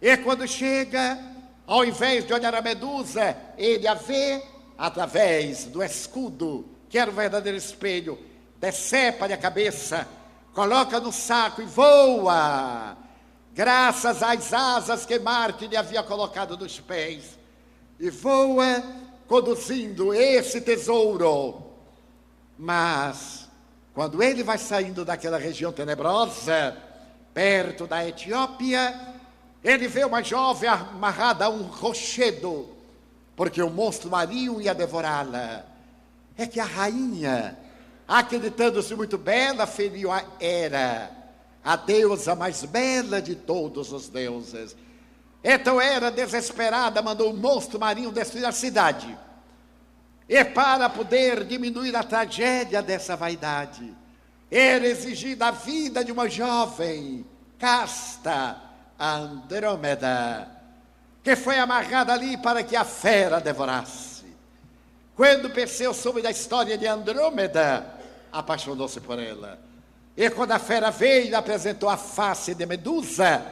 E quando chega, ao invés de olhar a Medusa, ele a vê através do escudo, que era o verdadeiro espelho, decepa-lhe a cabeça, coloca no saco e voa, graças às asas que Marte lhe havia colocado nos pés, e voa conduzindo esse tesouro. Mas quando ele vai saindo daquela região tenebrosa, perto da Etiópia, ele vê uma jovem amarrada a um rochedo, porque o monstro marinho ia devorá-la. É que a rainha, acreditando-se muito bela, feriu a Hera, a deusa mais bela de todos os deuses. Então Hera, desesperada, mandou o monstro marinho destruir a cidade. E para poder diminuir a tragédia dessa vaidade, era exigida a vida de uma jovem casta, Andrômeda, que foi amarrada ali para que a fera devorasse. Quando Perseu soube da história de Andrômeda, apaixonou-se por ela. E quando a fera veio e apresentou a face de Medusa,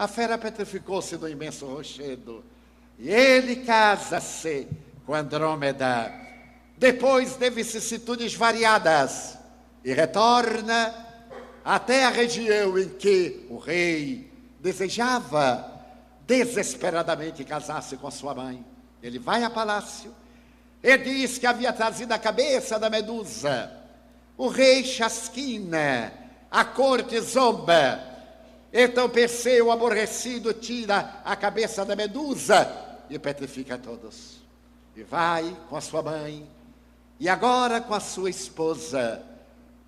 a fera petrificou-se no imenso rochedo. E ele casa-se com Andrômeda. Depois de vicissitudes variadas, e retorna até a região em que o rei desejava desesperadamente casar-se com sua mãe. Ele vai ao palácio e diz que havia trazido a cabeça da Medusa. O rei chasquina, a corte zomba. Então Perseu, aborrecido, tira a cabeça da Medusa e petrifica todos. E vai com a sua mãe, e agora com a sua esposa,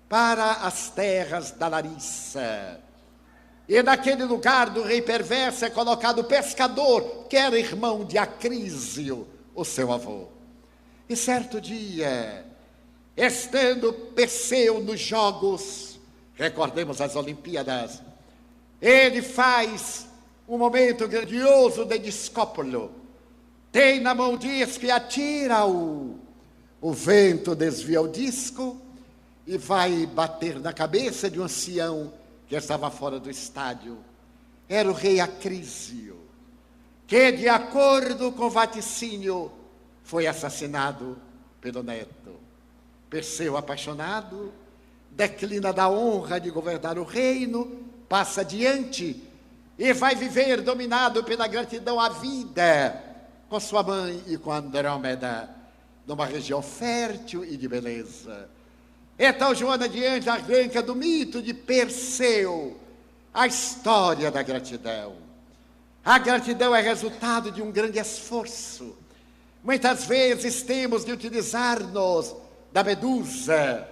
para as terras da Larissa. E naquele lugar do rei perverso é colocado o pescador, que era irmão de Acrísio, o seu avô. E certo dia, estando Perseu nos jogos, recordemos as Olimpíadas, ele faz um momento grandioso de Discópolo. Tem na mão disco e atira-o. O vento desvia o disco e vai bater na cabeça de um ancião que estava fora do estádio. Era o rei Acrísio, que, de acordo com o vaticínio, foi assassinado pelo neto. Perseu, apaixonado, declina da honra de governar o reino, passa adiante e vai viver dominado pela gratidão à vida, com sua mãe e com Andrômeda, numa região fértil e de beleza. Então Joana de Ângeles arranca do mito de Perseu a história da gratidão. A gratidão é resultado de um grande esforço. Muitas vezes temos de utilizar-nos da Medusa,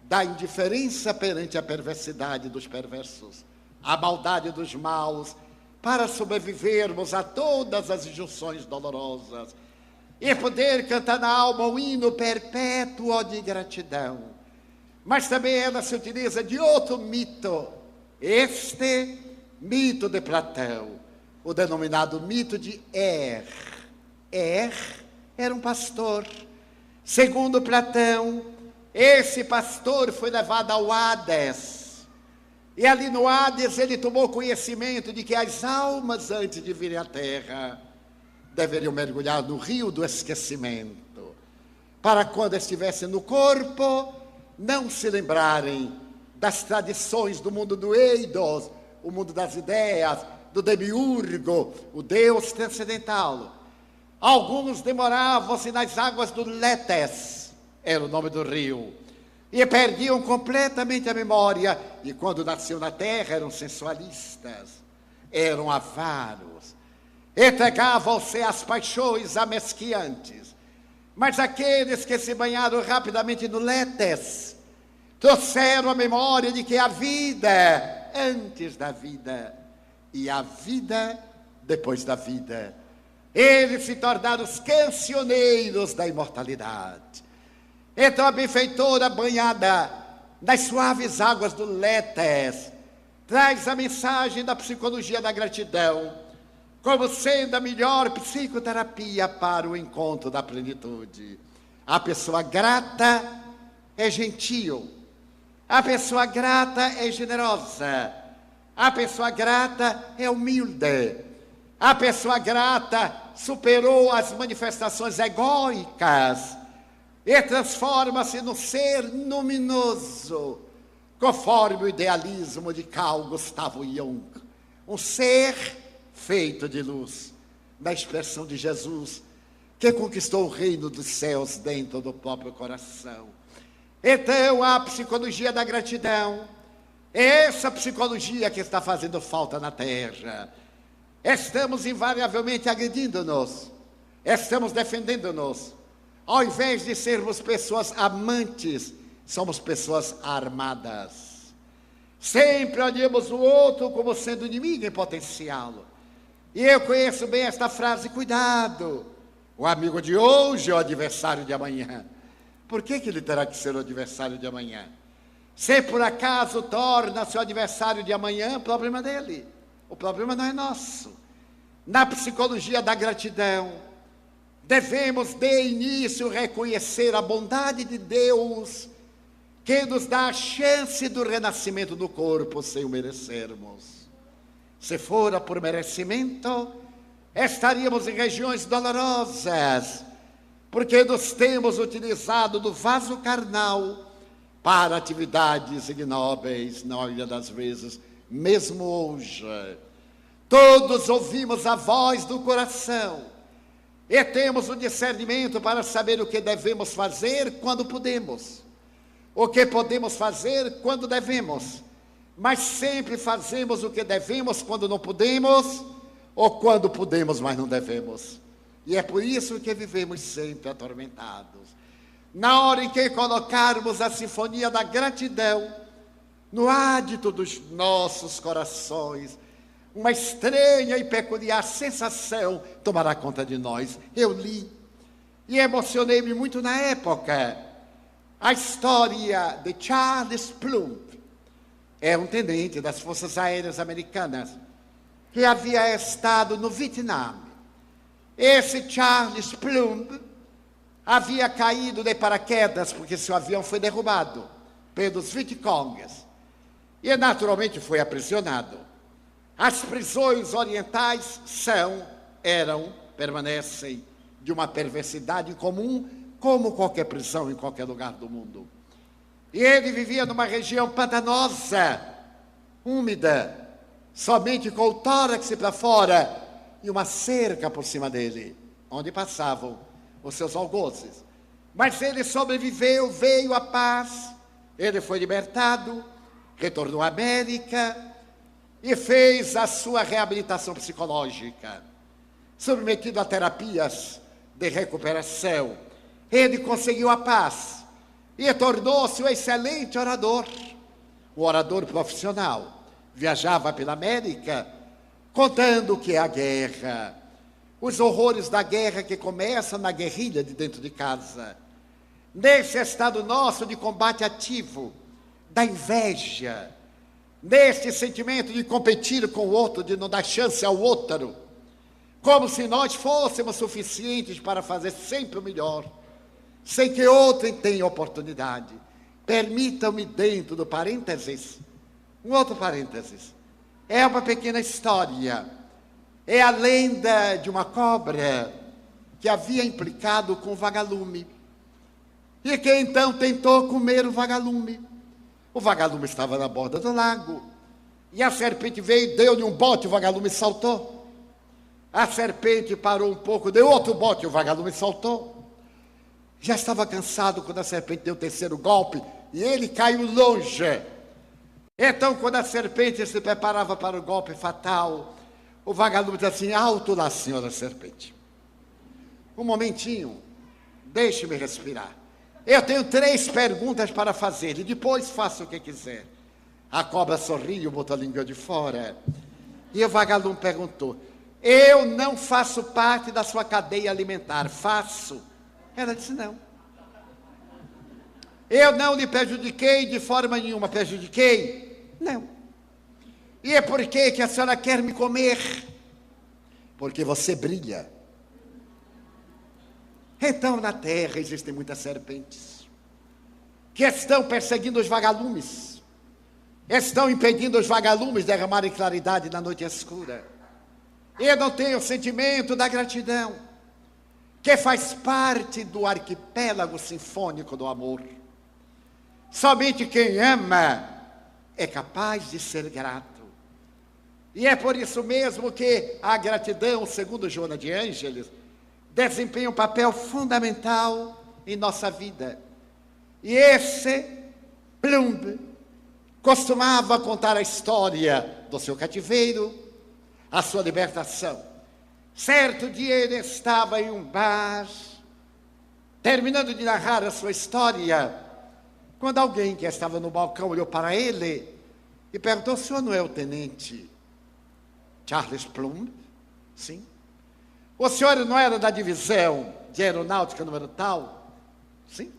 da indiferença perante a perversidade dos perversos, a maldade dos maus, para sobrevivermos a todas as injunções dolorosas e poder cantar na alma um hino perpétuo de gratidão. Mas também ela se utiliza de outro mito, este mito de Platão, o denominado mito de era um pastor. Segundo Platão, esse pastor foi levado ao Hades. E ali no Hades ele tomou conhecimento de que as almas, antes de virem à terra, deveriam mergulhar no rio do esquecimento, para quando estivessem no corpo, não se lembrarem das tradições do mundo do Eidos, o mundo das ideias, do demiurgo, o Deus transcendental. Alguns demoravam-se nas águas do Létes, era o nome do rio, e perdiam completamente a memória, e quando nasciam na terra eram sensualistas, eram avaros, entregavam-se às paixões amesquiantes. Mas aqueles que se banharam rapidamente no Létes, trouxeram a memória de que a vida antes da vida e a vida depois da vida. Eles se tornaram os cancioneiros da imortalidade. Então a benfeitora, banhada nas suaves águas do Létes, traz a mensagem da psicologia da gratidão, como sendo a melhor psicoterapia para o encontro da plenitude. A pessoa grata é gentil, a pessoa grata é generosa, a pessoa grata é humilde, a pessoa grata superou as manifestações egóicas e transforma-se no ser luminoso, conforme o idealismo de Carl Gustav Jung, um ser feito de luz, na expressão de Jesus, que conquistou o reino dos céus dentro do próprio coração. Então, a psicologia da gratidão, essa psicologia que está fazendo falta na terra. Estamos invariavelmente agredindo-nos, estamos defendendo-nos. Ao invés de sermos pessoas amantes, somos pessoas armadas. Sempre olhamos o outro como sendo inimigo em potencial. E eu conheço bem esta frase: cuidado, o amigo de hoje é o adversário de amanhã. Por que ele terá que ser o adversário de amanhã? Se por acaso torna-se o adversário de amanhã, o problema dele. O problema não é nosso. Na psicologia da gratidão, devemos de início reconhecer a bondade de Deus, que nos dá a chance do renascimento do corpo sem o merecermos. Se fora por merecimento, estaríamos em regiões dolorosas, porque nos temos utilizado do vaso carnal para atividades ignóbeis, na maioria das vezes, mesmo hoje. Todos ouvimos a voz do coração e temos o discernimento para saber o que devemos fazer quando podemos, o que podemos fazer quando devemos, mas sempre fazemos o que devemos quando não podemos, ou quando podemos, mas não devemos. E é por isso que vivemos sempre atormentados. Na hora em que colocarmos a sinfonia da gratidão no ádito dos nossos corações, uma estranha e peculiar sensação tomará conta de nós. Eu li e emocionei-me muito na época a história de Charles Plumb. É um tenente das Forças Aéreas Americanas que havia estado no Vietnã. Esse Charles Plumb havia caído de paraquedas porque seu avião foi derrubado pelos Vietcongs e naturalmente foi aprisionado. As prisões orientais permanecem de uma perversidade comum, como qualquer prisão em qualquer lugar do mundo. E ele vivia numa região pantanosa, úmida, somente com o tórax para fora e uma cerca por cima dele, onde passavam os seus algozes. Mas ele sobreviveu, veio a paz, ele foi libertado, retornou à América e fez a sua reabilitação psicológica. Submetido a terapias de recuperação, ele conseguiu a paz e tornou-se um excelente orador, um orador profissional. Viajava pela América contando o que é a guerra, os horrores da guerra que começa na guerrilha de dentro de casa, nesse estado nosso de combate ativo, da inveja, neste sentimento de competir com o outro, de não dar chance ao outro, como se nós fôssemos suficientes para fazer sempre o melhor, sem que outro tenha oportunidade. Permitam-me, dentro do parênteses, um outro parênteses. É uma pequena história. É a lenda de uma cobra que havia implicado com o vagalume e que então tentou comer o vagalume. O vagalume estava na borda do lago e a serpente veio e deu-lhe um bote, o vagalume saltou. A serpente parou um pouco, deu outro bote, o vagalume saltou. Já estava cansado quando a serpente deu o terceiro golpe e ele caiu longe. Então, quando a serpente se preparava para o golpe fatal, o vagalume disse assim: alto lá, senhora serpente. Um momentinho, deixe-me respirar. Eu tenho 3 perguntas para fazer e depois faça o que quiser. A cobra sorriu, botou a língua de fora. E o vagalume perguntou: eu não faço parte da sua cadeia alimentar, faço? Ela disse: não. Eu não lhe prejudiquei de forma nenhuma, prejudiquei? Não. E é por que a senhora quer me comer? Porque você brilha. Então, na terra existem muitas serpentes que estão perseguindo os vagalumes, estão impedindo os vagalumes de derramarem claridade na noite escura. Eu não tenho o sentimento da gratidão, que faz parte do arquipélago sinfônico do amor. Somente quem ama é capaz de ser grato. E é por isso mesmo que a gratidão, segundo Joana de Ângeles, desempenha um papel fundamental em nossa vida. E esse Plumb costumava contar a história do seu cativeiro, a sua libertação. Certo dia ele estava em um bar, terminando de narrar a sua história, quando alguém que estava no balcão olhou para ele e perguntou: o senhor não é o tenente Charles Plumb? Sim. O senhor não era da divisão de aeronáutica número tal? Sim.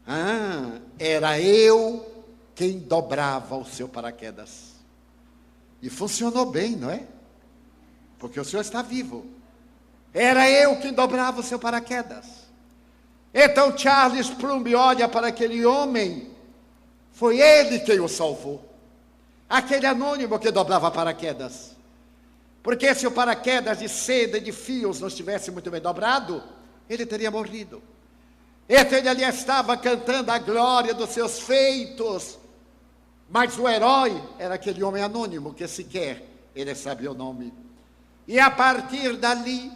Ah, era eu quem dobrava o seu paraquedas. E funcionou bem, não é? Porque o senhor está vivo. Era eu quem dobrava o seu paraquedas. Então Charles Plumb olha para aquele homem. Foi ele quem o salvou. Aquele anônimo que dobrava paraquedas. Porque se o paraquedas de seda e de fios não estivesse muito bem dobrado, ele teria morrido. Então ele ali estava cantando a glória dos seus feitos. Mas o herói era aquele homem anônimo que sequer ele sabia o nome. E a partir dali,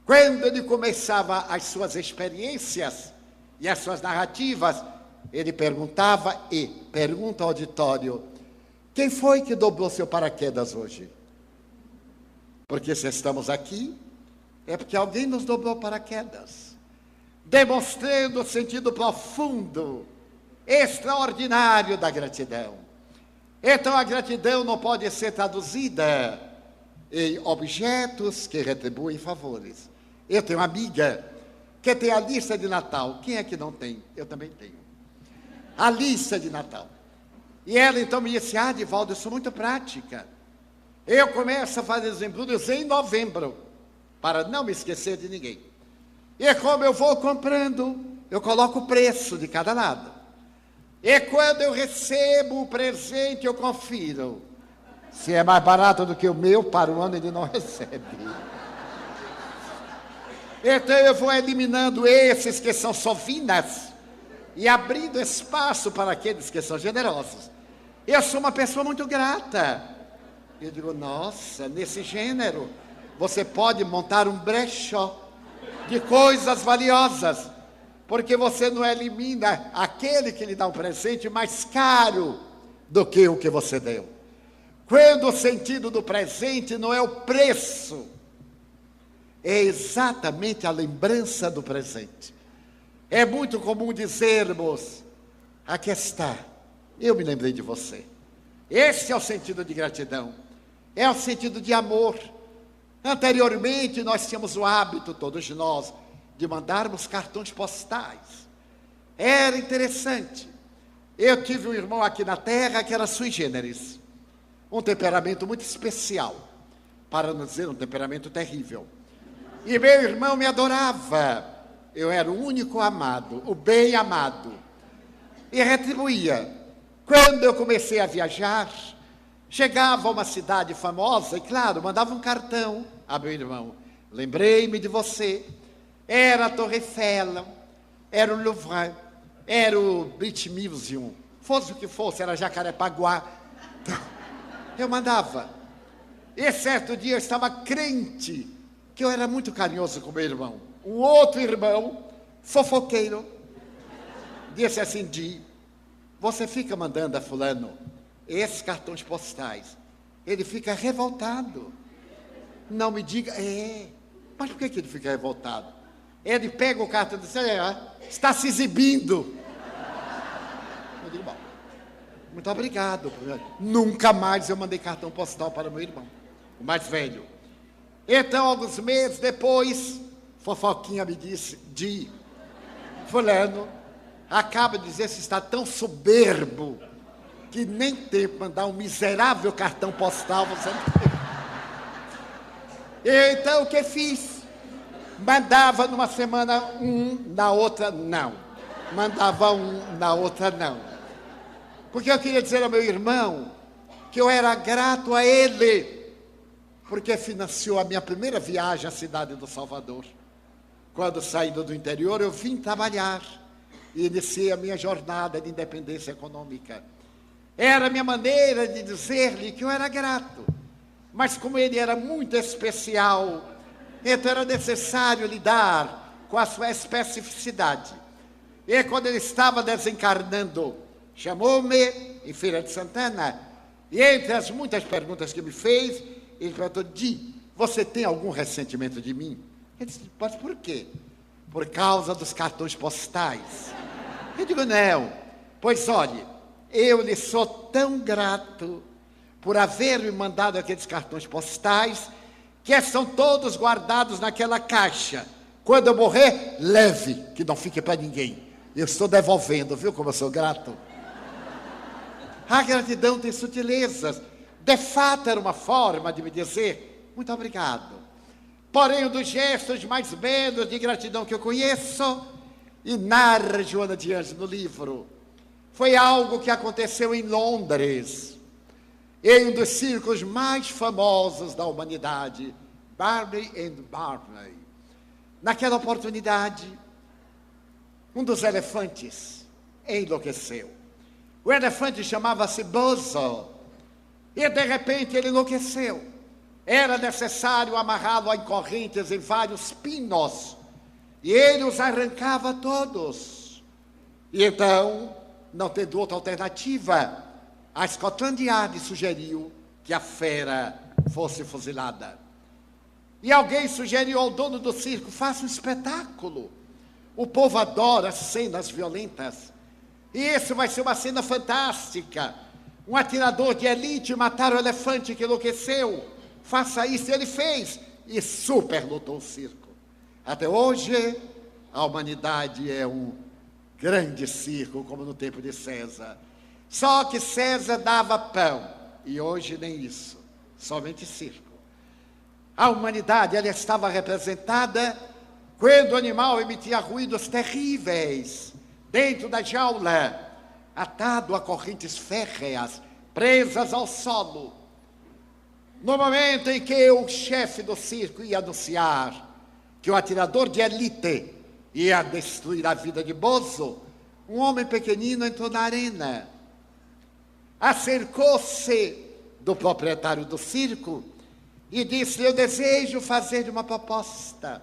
quando ele começava as suas experiências e as suas narrativas, ele perguntava e pergunta ao auditório: quem foi que dobrou seu paraquedas hoje? Porque se estamos aqui, é porque alguém nos dobrou paraquedas, demonstrando o sentido profundo, extraordinário da gratidão. Então a gratidão não pode ser traduzida em objetos que retribuem favores. Eu tenho uma amiga que tem a lista de Natal. Quem é que não tem? Eu também tenho. A lista de Natal. E ela então me disse: Divaldo, eu sou muito prática. Eu começo a fazer os embrulhos em novembro, para não me esquecer de ninguém. E como eu vou comprando, eu coloco o preço de cada lado. E quando eu recebo o presente, eu confiro. Se é mais barato do que o meu, para o ano ele não recebe. Então eu vou eliminando esses que são sovinas e abrindo espaço para aqueles que são generosos. Eu sou uma pessoa muito grata. Eu digo: nossa, nesse gênero, você pode montar um brechó de coisas valiosas, porque você não elimina aquele que lhe dá um presente mais caro do que o que você deu. Quando o sentido do presente não é o preço, é exatamente a lembrança do presente. É muito comum dizermos: aqui está, eu me lembrei de você. Esse é o sentido de gratidão, é o sentido de amor. Anteriormente nós tínhamos o hábito, todos nós, de mandarmos cartões postais. Era interessante. Eu tive um irmão aqui na terra que era sui generis, um temperamento muito especial, para não dizer um temperamento terrível. E meu irmão me adorava. Eu era o único amado, o bem amado. E retribuía. Quando eu comecei a viajar, chegava a uma cidade famosa e, claro, mandava um cartão a meu irmão: lembrei-me de você. Era a Torre Eiffel, era o Louvre, era o British Museum, fosse o que fosse, era Jacarepaguá. Eu mandava. E certo dia eu estava crente que eu era muito carinhoso com meu irmão. Um outro irmão, fofoqueiro, disse assim: Di, você fica mandando a fulano esses cartões postais, ele fica revoltado. Não me diga. Mas por que ele fica revoltado? Ele pega o cartão e diz: está se exibindo. Eu digo: bom, muito obrigado. Nunca mais eu mandei cartão postal para meu irmão, o mais velho. Então, alguns meses depois, fofoquinha me disse: Di, fulano acaba de dizer se está tão soberbo que nem tem para mandar um miserável cartão postal. Você não tem. Então, o que fiz? Mandava numa semana um, na outra não. Mandava um, na outra não. Porque eu queria dizer ao meu irmão que eu era grato a ele, porque financiou a minha primeira viagem à cidade do Salvador. Quando saindo do interior, eu vim trabalhar e iniciei a minha jornada de independência econômica. Era a minha maneira de dizer-lhe que eu era grato. Mas como ele era muito especial, então era necessário lidar com a sua especificidade. E quando ele estava desencarnando, chamou-me em Feira de Santana, e entre as muitas perguntas que me fez, ele perguntou: Di, você tem algum ressentimento de mim? Eu disse: mas por quê? Por causa dos cartões postais. Eu digo: não. Pois olhe, eu lhe sou tão grato por haver me mandado aqueles cartões postais, que estão todos guardados naquela caixa. Quando eu morrer, leve, que não fique para ninguém. Eu estou devolvendo, viu como eu sou grato? A gratidão tem sutilezas. De fato, era uma forma de me dizer: muito obrigado. Porém, um dos gestos mais belos de gratidão que eu conheço, e narra Joana de Anjos no livro, foi algo que aconteceu em Londres. em um dos circos mais famosos da humanidade, Barney and Barney. Naquela oportunidade, um dos elefantes enlouqueceu. O elefante chamava-se Bozo, e de repente ele enlouqueceu. Era necessário amarrá-lo em correntes em vários pinos, e ele os arrancava todos. E então, não tendo outra alternativa, a Scotland Yard sugeriu que a fera fosse fuzilada. E alguém sugeriu ao dono do circo: faça um espetáculo. O povo adora cenas violentas. E isso vai ser uma cena fantástica. Um atirador de elite matar o elefante que enlouqueceu. Faça isso. Ele fez. E superlotou o circo. Até hoje, a humanidade é um grande circo, como no tempo de César. Só que César dava pão. E hoje nem isso. Somente circo. A humanidade, ela estava representada quando o animal emitia ruídos terríveis dentro da jaula, atado a correntes férreas, presas ao solo. No momento em que o chefe do circo ia anunciar que o atirador de elite ia destruir a vida de Bozo, um homem pequenino entrou na arena, acercou-se do proprietário do circo e disse: eu desejo fazer uma proposta.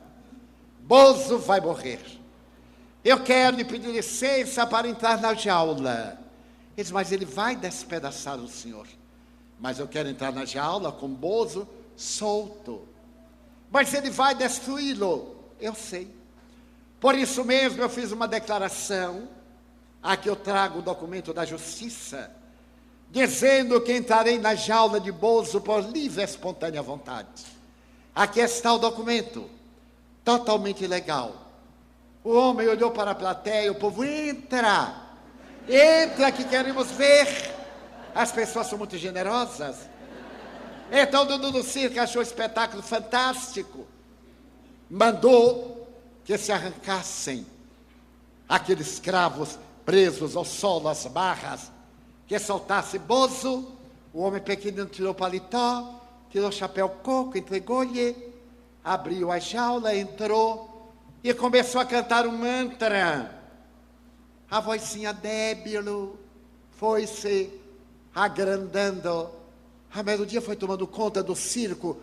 Bozo vai morrer. Eu quero lhe pedir licença para entrar na jaula. Ele disse: mas ele vai despedaçar o senhor. Mas eu quero entrar na jaula com Bozo solto. Mas ele vai destruí-lo. Eu sei. Por isso mesmo eu fiz uma declaração. Aqui eu trago o documento da justiça, dizendo que entrarei na jaula de Bozo por livre e espontânea vontade. Aqui está o documento, totalmente legal. O homem olhou para a plateia, o povo: entra, entra que queremos ver. As pessoas são muito generosas. Então o dono do circo achou o espetáculo fantástico. Mandou que se arrancassem aqueles escravos presos ao solo, às barras, que soltasse Bozo. O homem pequenino tirou o paletó, tirou o chapéu coco, entregou-lhe, abriu a jaula, entrou e começou a cantar um mantra. A vozinha débil foi-se agrandando. A melodia foi tomando conta do circo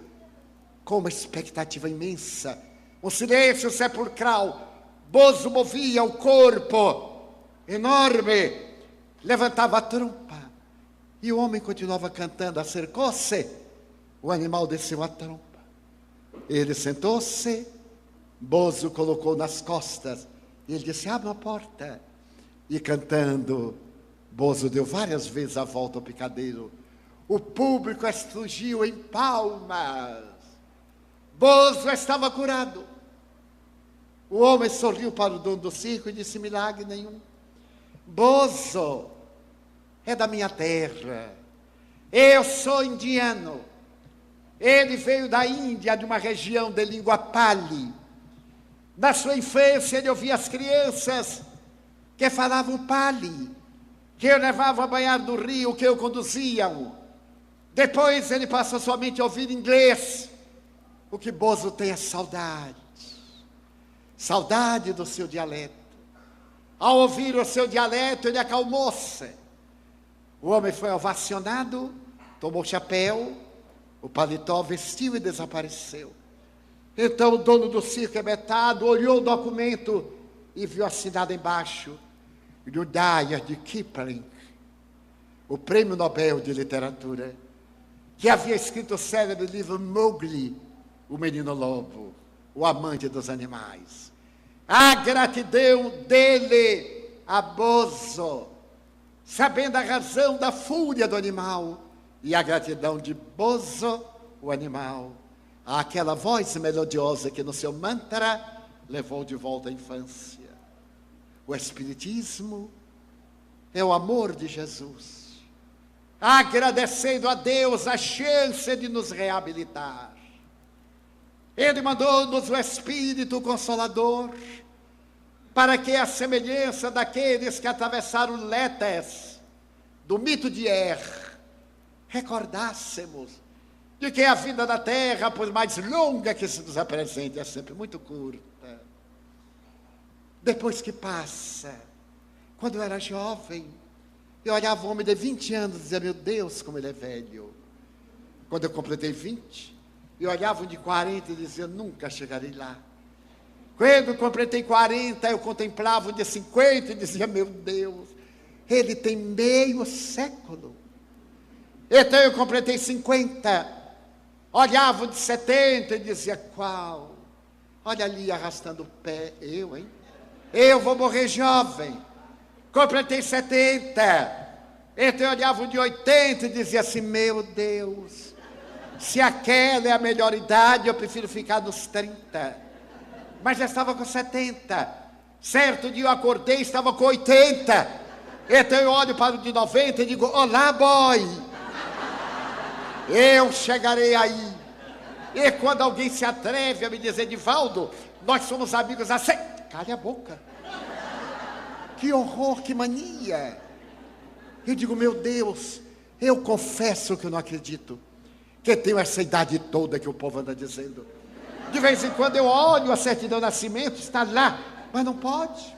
com uma expectativa imensa. Um silêncio sepulcral. Bozo movia o corpo enorme, levantava a trompa. E o homem continuava cantando. Acercou-se, o animal desceu a trompa. Ele sentou-se, Bozo colocou nas costas. E ele disse: abre a porta. E cantando, Bozo deu várias vezes a volta ao picadeiro. O público explodiu em palmas. Bozo estava curado. O homem sorriu para o dono do circo e disse: milagre nenhum. Bozo é da minha terra. Eu sou indiano. Ele veio da Índia, de uma região de língua pali. Na sua infância ele ouvia as crianças que falavam pali, que eu levava a banhar no rio, que eu conduziam. Depois ele passou somente a ouvir inglês. O que Bozo tem é saudade. Saudade do seu dialeto. Ao ouvir o seu dialeto, ele acalmou-se. O homem foi ovacionado, tomou o chapéu, o paletó, vestiu e desapareceu. Então o dono do circo ebetado olhou o documento e viu assinado embaixo: Rudyard Kipling, o Prêmio Nobel de Literatura, que havia escrito o célebre livro Mowgli, o Menino Lobo, o amante dos animais. A gratidão dele a Bozo, sabendo a razão da fúria do animal, e a gratidão de Bozo, o animal, àquela voz melodiosa que no seu mantra levou de volta à infância. O Espiritismo é o amor de Jesus, agradecendo a Deus a chance de nos reabilitar. Ele mandou-nos o Espírito Consolador, para que, a semelhança daqueles que atravessaram Letes, do mito de Er, recordássemos de que a vida na terra, por mais longa que se nos apresente, é sempre muito curta. Depois que passa, quando eu era jovem, eu olhava um homem de 20 anos e dizia, meu Deus, como ele é velho. Quando eu completei 20, eu olhava um de 40 e dizia, nunca chegarei lá. Quando eu completei 40, eu contemplava um de 50 e dizia, meu Deus, ele tem meio século. Então eu completei 50, olhava um de 70 e dizia, qual? Olha ali arrastando o pé, eu, hein? Eu vou morrer jovem. Completei 70. Então eu olhava um de 80 e dizia assim, meu Deus, se aquela é a melhor idade, eu prefiro ficar nos 30. Mas já estava com 70. Certo dia eu acordei e estava com 80. Então eu olho para o de 90 e digo, olá, boy. Eu chegarei aí. E quando alguém se atreve a me dizer, Divaldo, nós somos amigos há cale a boca. Que horror, que mania. Eu digo, meu Deus, eu confesso que eu não acredito que tenho essa idade toda que o povo anda dizendo. De vez em quando eu olho a certidão de nascimento, está lá, mas não pode.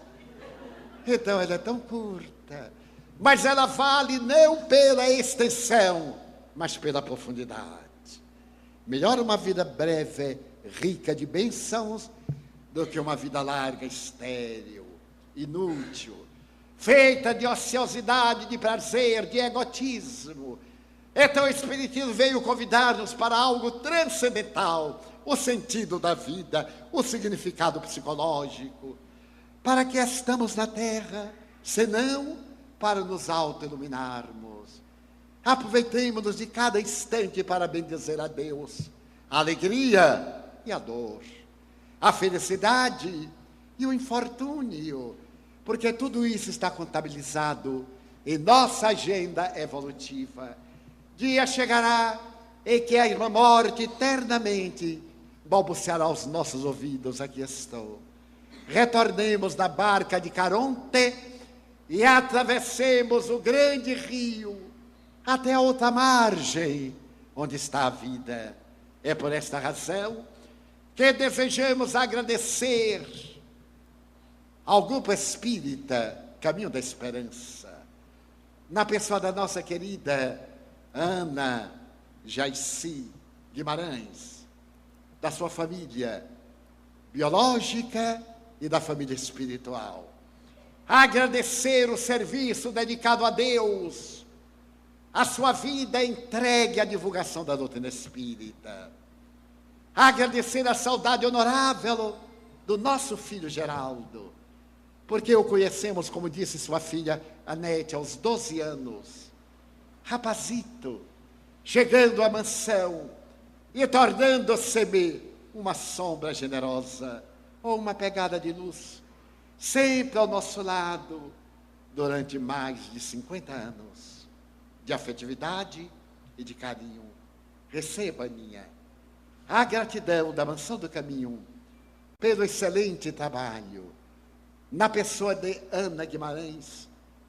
Então ela é tão curta, mas ela vale não pela extensão, mas pela profundidade. Melhor uma vida breve, rica de bênçãos, do que uma vida larga, estéril, inútil, feita de ociosidade, de prazer, de egotismo. Então o Espiritismo veio convidar-nos para algo transcendental, o sentido da vida, o significado psicológico. Para que estamos na Terra, senão para nos autoiluminarmos. Aproveitemos-nos de cada instante para bendizer a Deus, a alegria e a dor, a felicidade e o infortúnio, porque tudo isso está contabilizado em nossa agenda evolutiva. Dia chegará em que a irmã morte eternamente balbuciará aos nossos ouvidos, aqui estou. Retornemos na barca de Caronte e atravessemos o grande rio até a outra margem, onde está a vida. É por esta razão que desejamos agradecer ao Grupo Espírita Caminho da Esperança, na pessoa da nossa querida Ana Jaici Guimarães, da sua família biológica e da família espiritual. Agradecer o serviço dedicado a Deus, a sua vida entregue à divulgação da doutrina espírita. Agradecer a saudade honorável do nosso filho Geraldo, porque o conhecemos, como disse sua filha Anete, aos 12 anos, rapazito, chegando à mansão e tornando-se uma sombra generosa, ou uma pegada de luz, sempre ao nosso lado, durante mais de 50 anos, de afetividade e de carinho. Receba, Aninha, a gratidão da Mansão do Caminho, pelo excelente trabalho. Na pessoa de Ana Guimarães,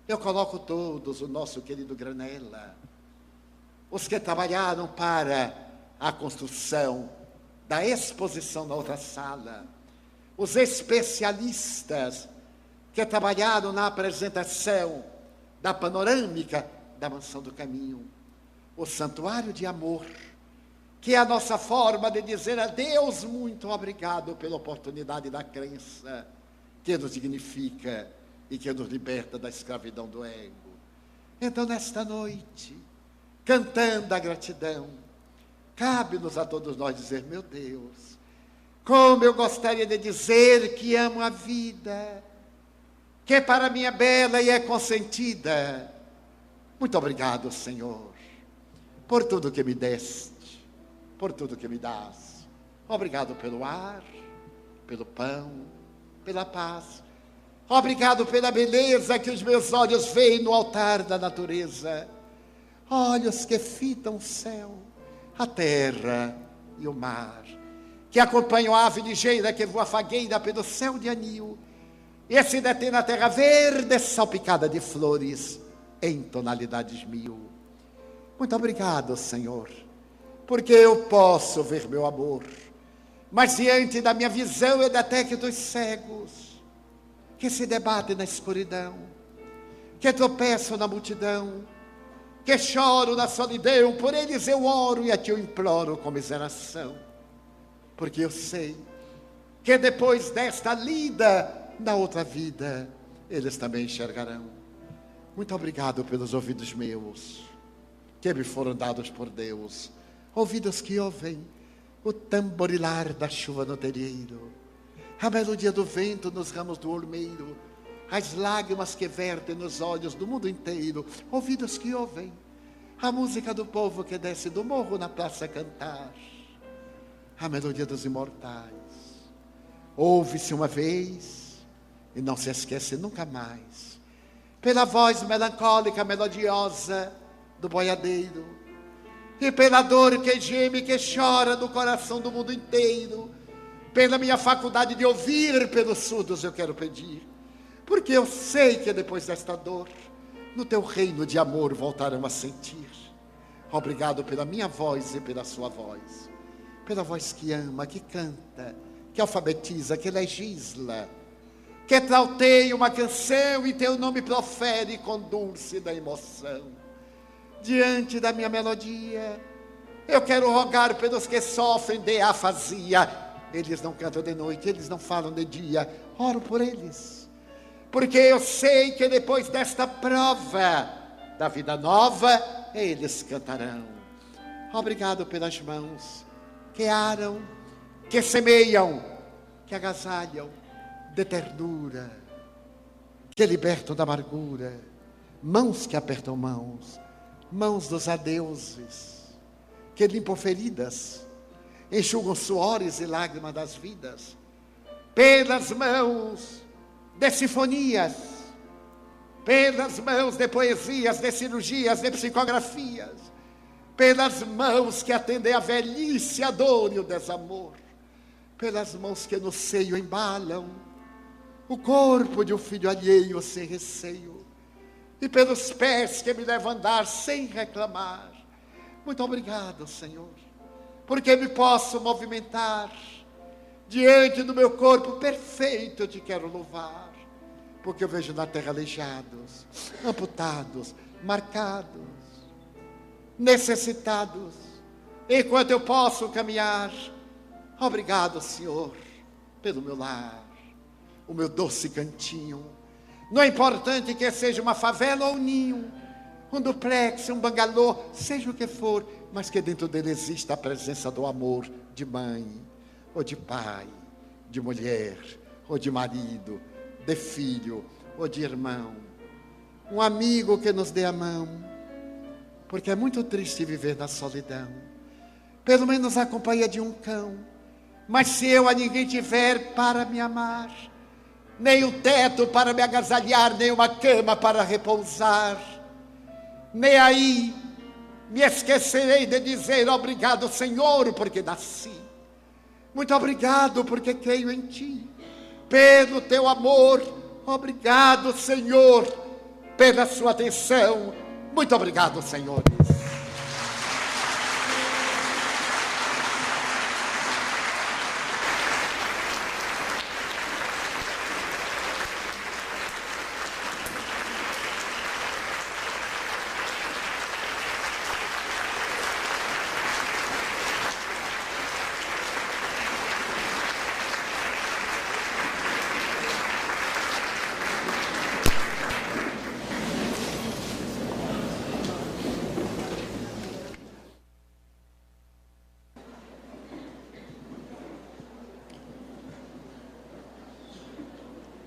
eu coloco todos, o nosso querido Granella, os que trabalharam para a construção da exposição na outra sala, os especialistas que trabalharam na apresentação da panorâmica da Mansão do Caminho, o Santuário de Amor, que é a nossa forma de dizer a Deus muito obrigado pela oportunidade da crença, que nos dignifica e que nos liberta da escravidão do ego. Então, nesta noite, cantando a gratidão, cabe-nos a todos nós dizer, meu Deus, como eu gostaria de dizer que amo a vida, que para mim é bela e é consentida. Muito obrigado, Senhor, por tudo que me deste, por tudo que me dás. Obrigado pelo ar, pelo pão, pela paz. Obrigado pela beleza que os meus olhos veem no altar da natureza. Olhos que fitam o céu, a terra e o mar, que acompanham a ave ligeira que voa fagueira pelo céu de anil e se detém na terra verde salpicada de flores em tonalidades mil. Muito obrigado, Senhor, porque eu posso ver meu amor, mas diante da minha visão eu detecto dos cegos, que se debatem na escuridão, que tropeçam na multidão, que choro na solidão. Por eles eu oro e a ti eu imploro com miseração, porque eu sei que depois desta lida, na outra vida, eles também enxergarão. Muito obrigado pelos ouvidos meus, que me foram dados por Deus, ouvidos que ouvem o tamborilar da chuva no terreiro, a melodia do vento nos ramos do olmeiro, as lágrimas que vertem nos olhos do mundo inteiro, ouvidos que ouvem a música do povo que desce do morro na praça a cantar, a melodia dos imortais. Ouve-se uma vez e não se esquece nunca mais, pela voz melancólica, melodiosa do boiadeiro, e pela dor que geme, que chora no coração do mundo inteiro, pela minha faculdade de ouvir, pelos surdos eu quero pedir, porque eu sei que depois desta dor, no teu reino de amor voltarão a sentir. Obrigado pela minha voz e pela sua voz, pela voz que ama, que canta, que alfabetiza, que legisla, que trauteia uma canção e teu nome profere com dulce da emoção. Diante da minha melodia, eu quero rogar pelos que sofrem de afasia. Eles não cantam de noite, eles não falam de dia. Oro por eles, porque eu sei que depois desta prova da vida nova, eles cantarão. Obrigado pelas mãos que aram, que semeiam, que agasalham de ternura, que libertam da amargura, mãos que apertam mãos, mãos dos adeuses, que limpam feridas, enxugam suores e lágrimas das vidas, pelas mãos de sinfonias, pelas mãos de poesias, de cirurgias, de psicografias, pelas mãos que atendem a velhice, a dor e o desamor, pelas mãos que no seio embalam o corpo de um filho alheio sem receio, e pelos pés que me levam a andar sem reclamar. Muito obrigado, Senhor, porque me posso movimentar diante do meu corpo perfeito. Eu te quero louvar, porque eu vejo na terra aleijados, amputados, marcados, necessitados, enquanto eu posso caminhar. Obrigado, Senhor, pelo meu lar, o meu doce cantinho. Não é importante que seja uma favela ou um ninho, um duplex, um bangalô, seja o que for, mas que dentro dele exista a presença do amor de mãe, ou de pai, de mulher, ou de marido, de filho, ou de irmão. Um amigo que nos dê a mão, porque é muito triste viver na solidão. Pelo menos a companhia de um cão. Mas se eu a ninguém tiver para me amar, nem um teto para me agasalhar, nem uma cama para repousar, nem aí me esquecerei de dizer obrigado, Senhor, porque nasci. Muito obrigado, porque creio em Ti, pelo Teu amor. Obrigado, Senhor, pela Sua atenção. Muito obrigado, senhores.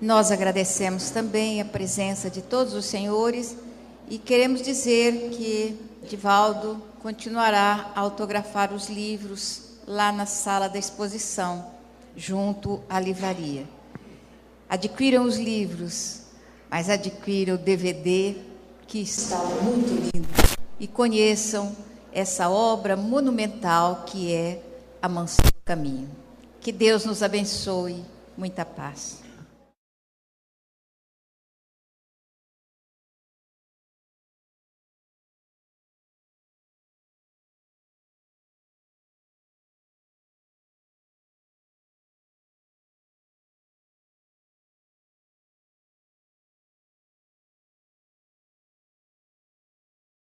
Nós agradecemos também a presença de todos os senhores e queremos dizer que Divaldo continuará a autografar os livros lá na sala da exposição, junto à livraria. Adquiram os livros, mas adquiram o DVD, que está muito lindo, e conheçam essa obra monumental que é A Mansão do Caminho. Que Deus nos abençoe. Muita paz.